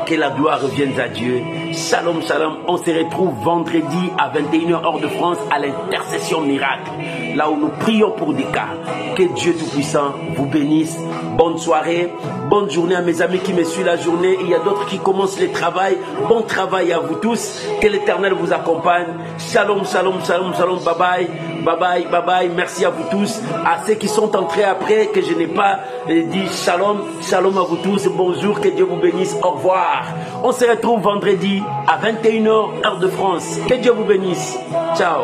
Que la gloire revienne à Dieu. Shalom, shalom. On se retrouve vendredi à 21h heure de France à l'intercession miracle. Là où nous prions pour des cas. Que Dieu Tout-Puissant vous bénisse. Bonne soirée. Bonne journée à mes amis qui me suivent la journée. Il y a d'autres qui commencent le travail. Bon travail à vous tous. Que l'Éternel vous accompagne. Shalom, shalom, shalom, shalom. Bye bye. Bye bye, bye bye. Merci à vous tous. À ceux qui sont entrés après, que je n'ai pas dit shalom. Shalom à vous tous. Bonjour. Que Dieu vous bénisse. Au revoir. On se retrouve vendredi à 21h heure de France. Que Dieu vous bénisse. Ciao.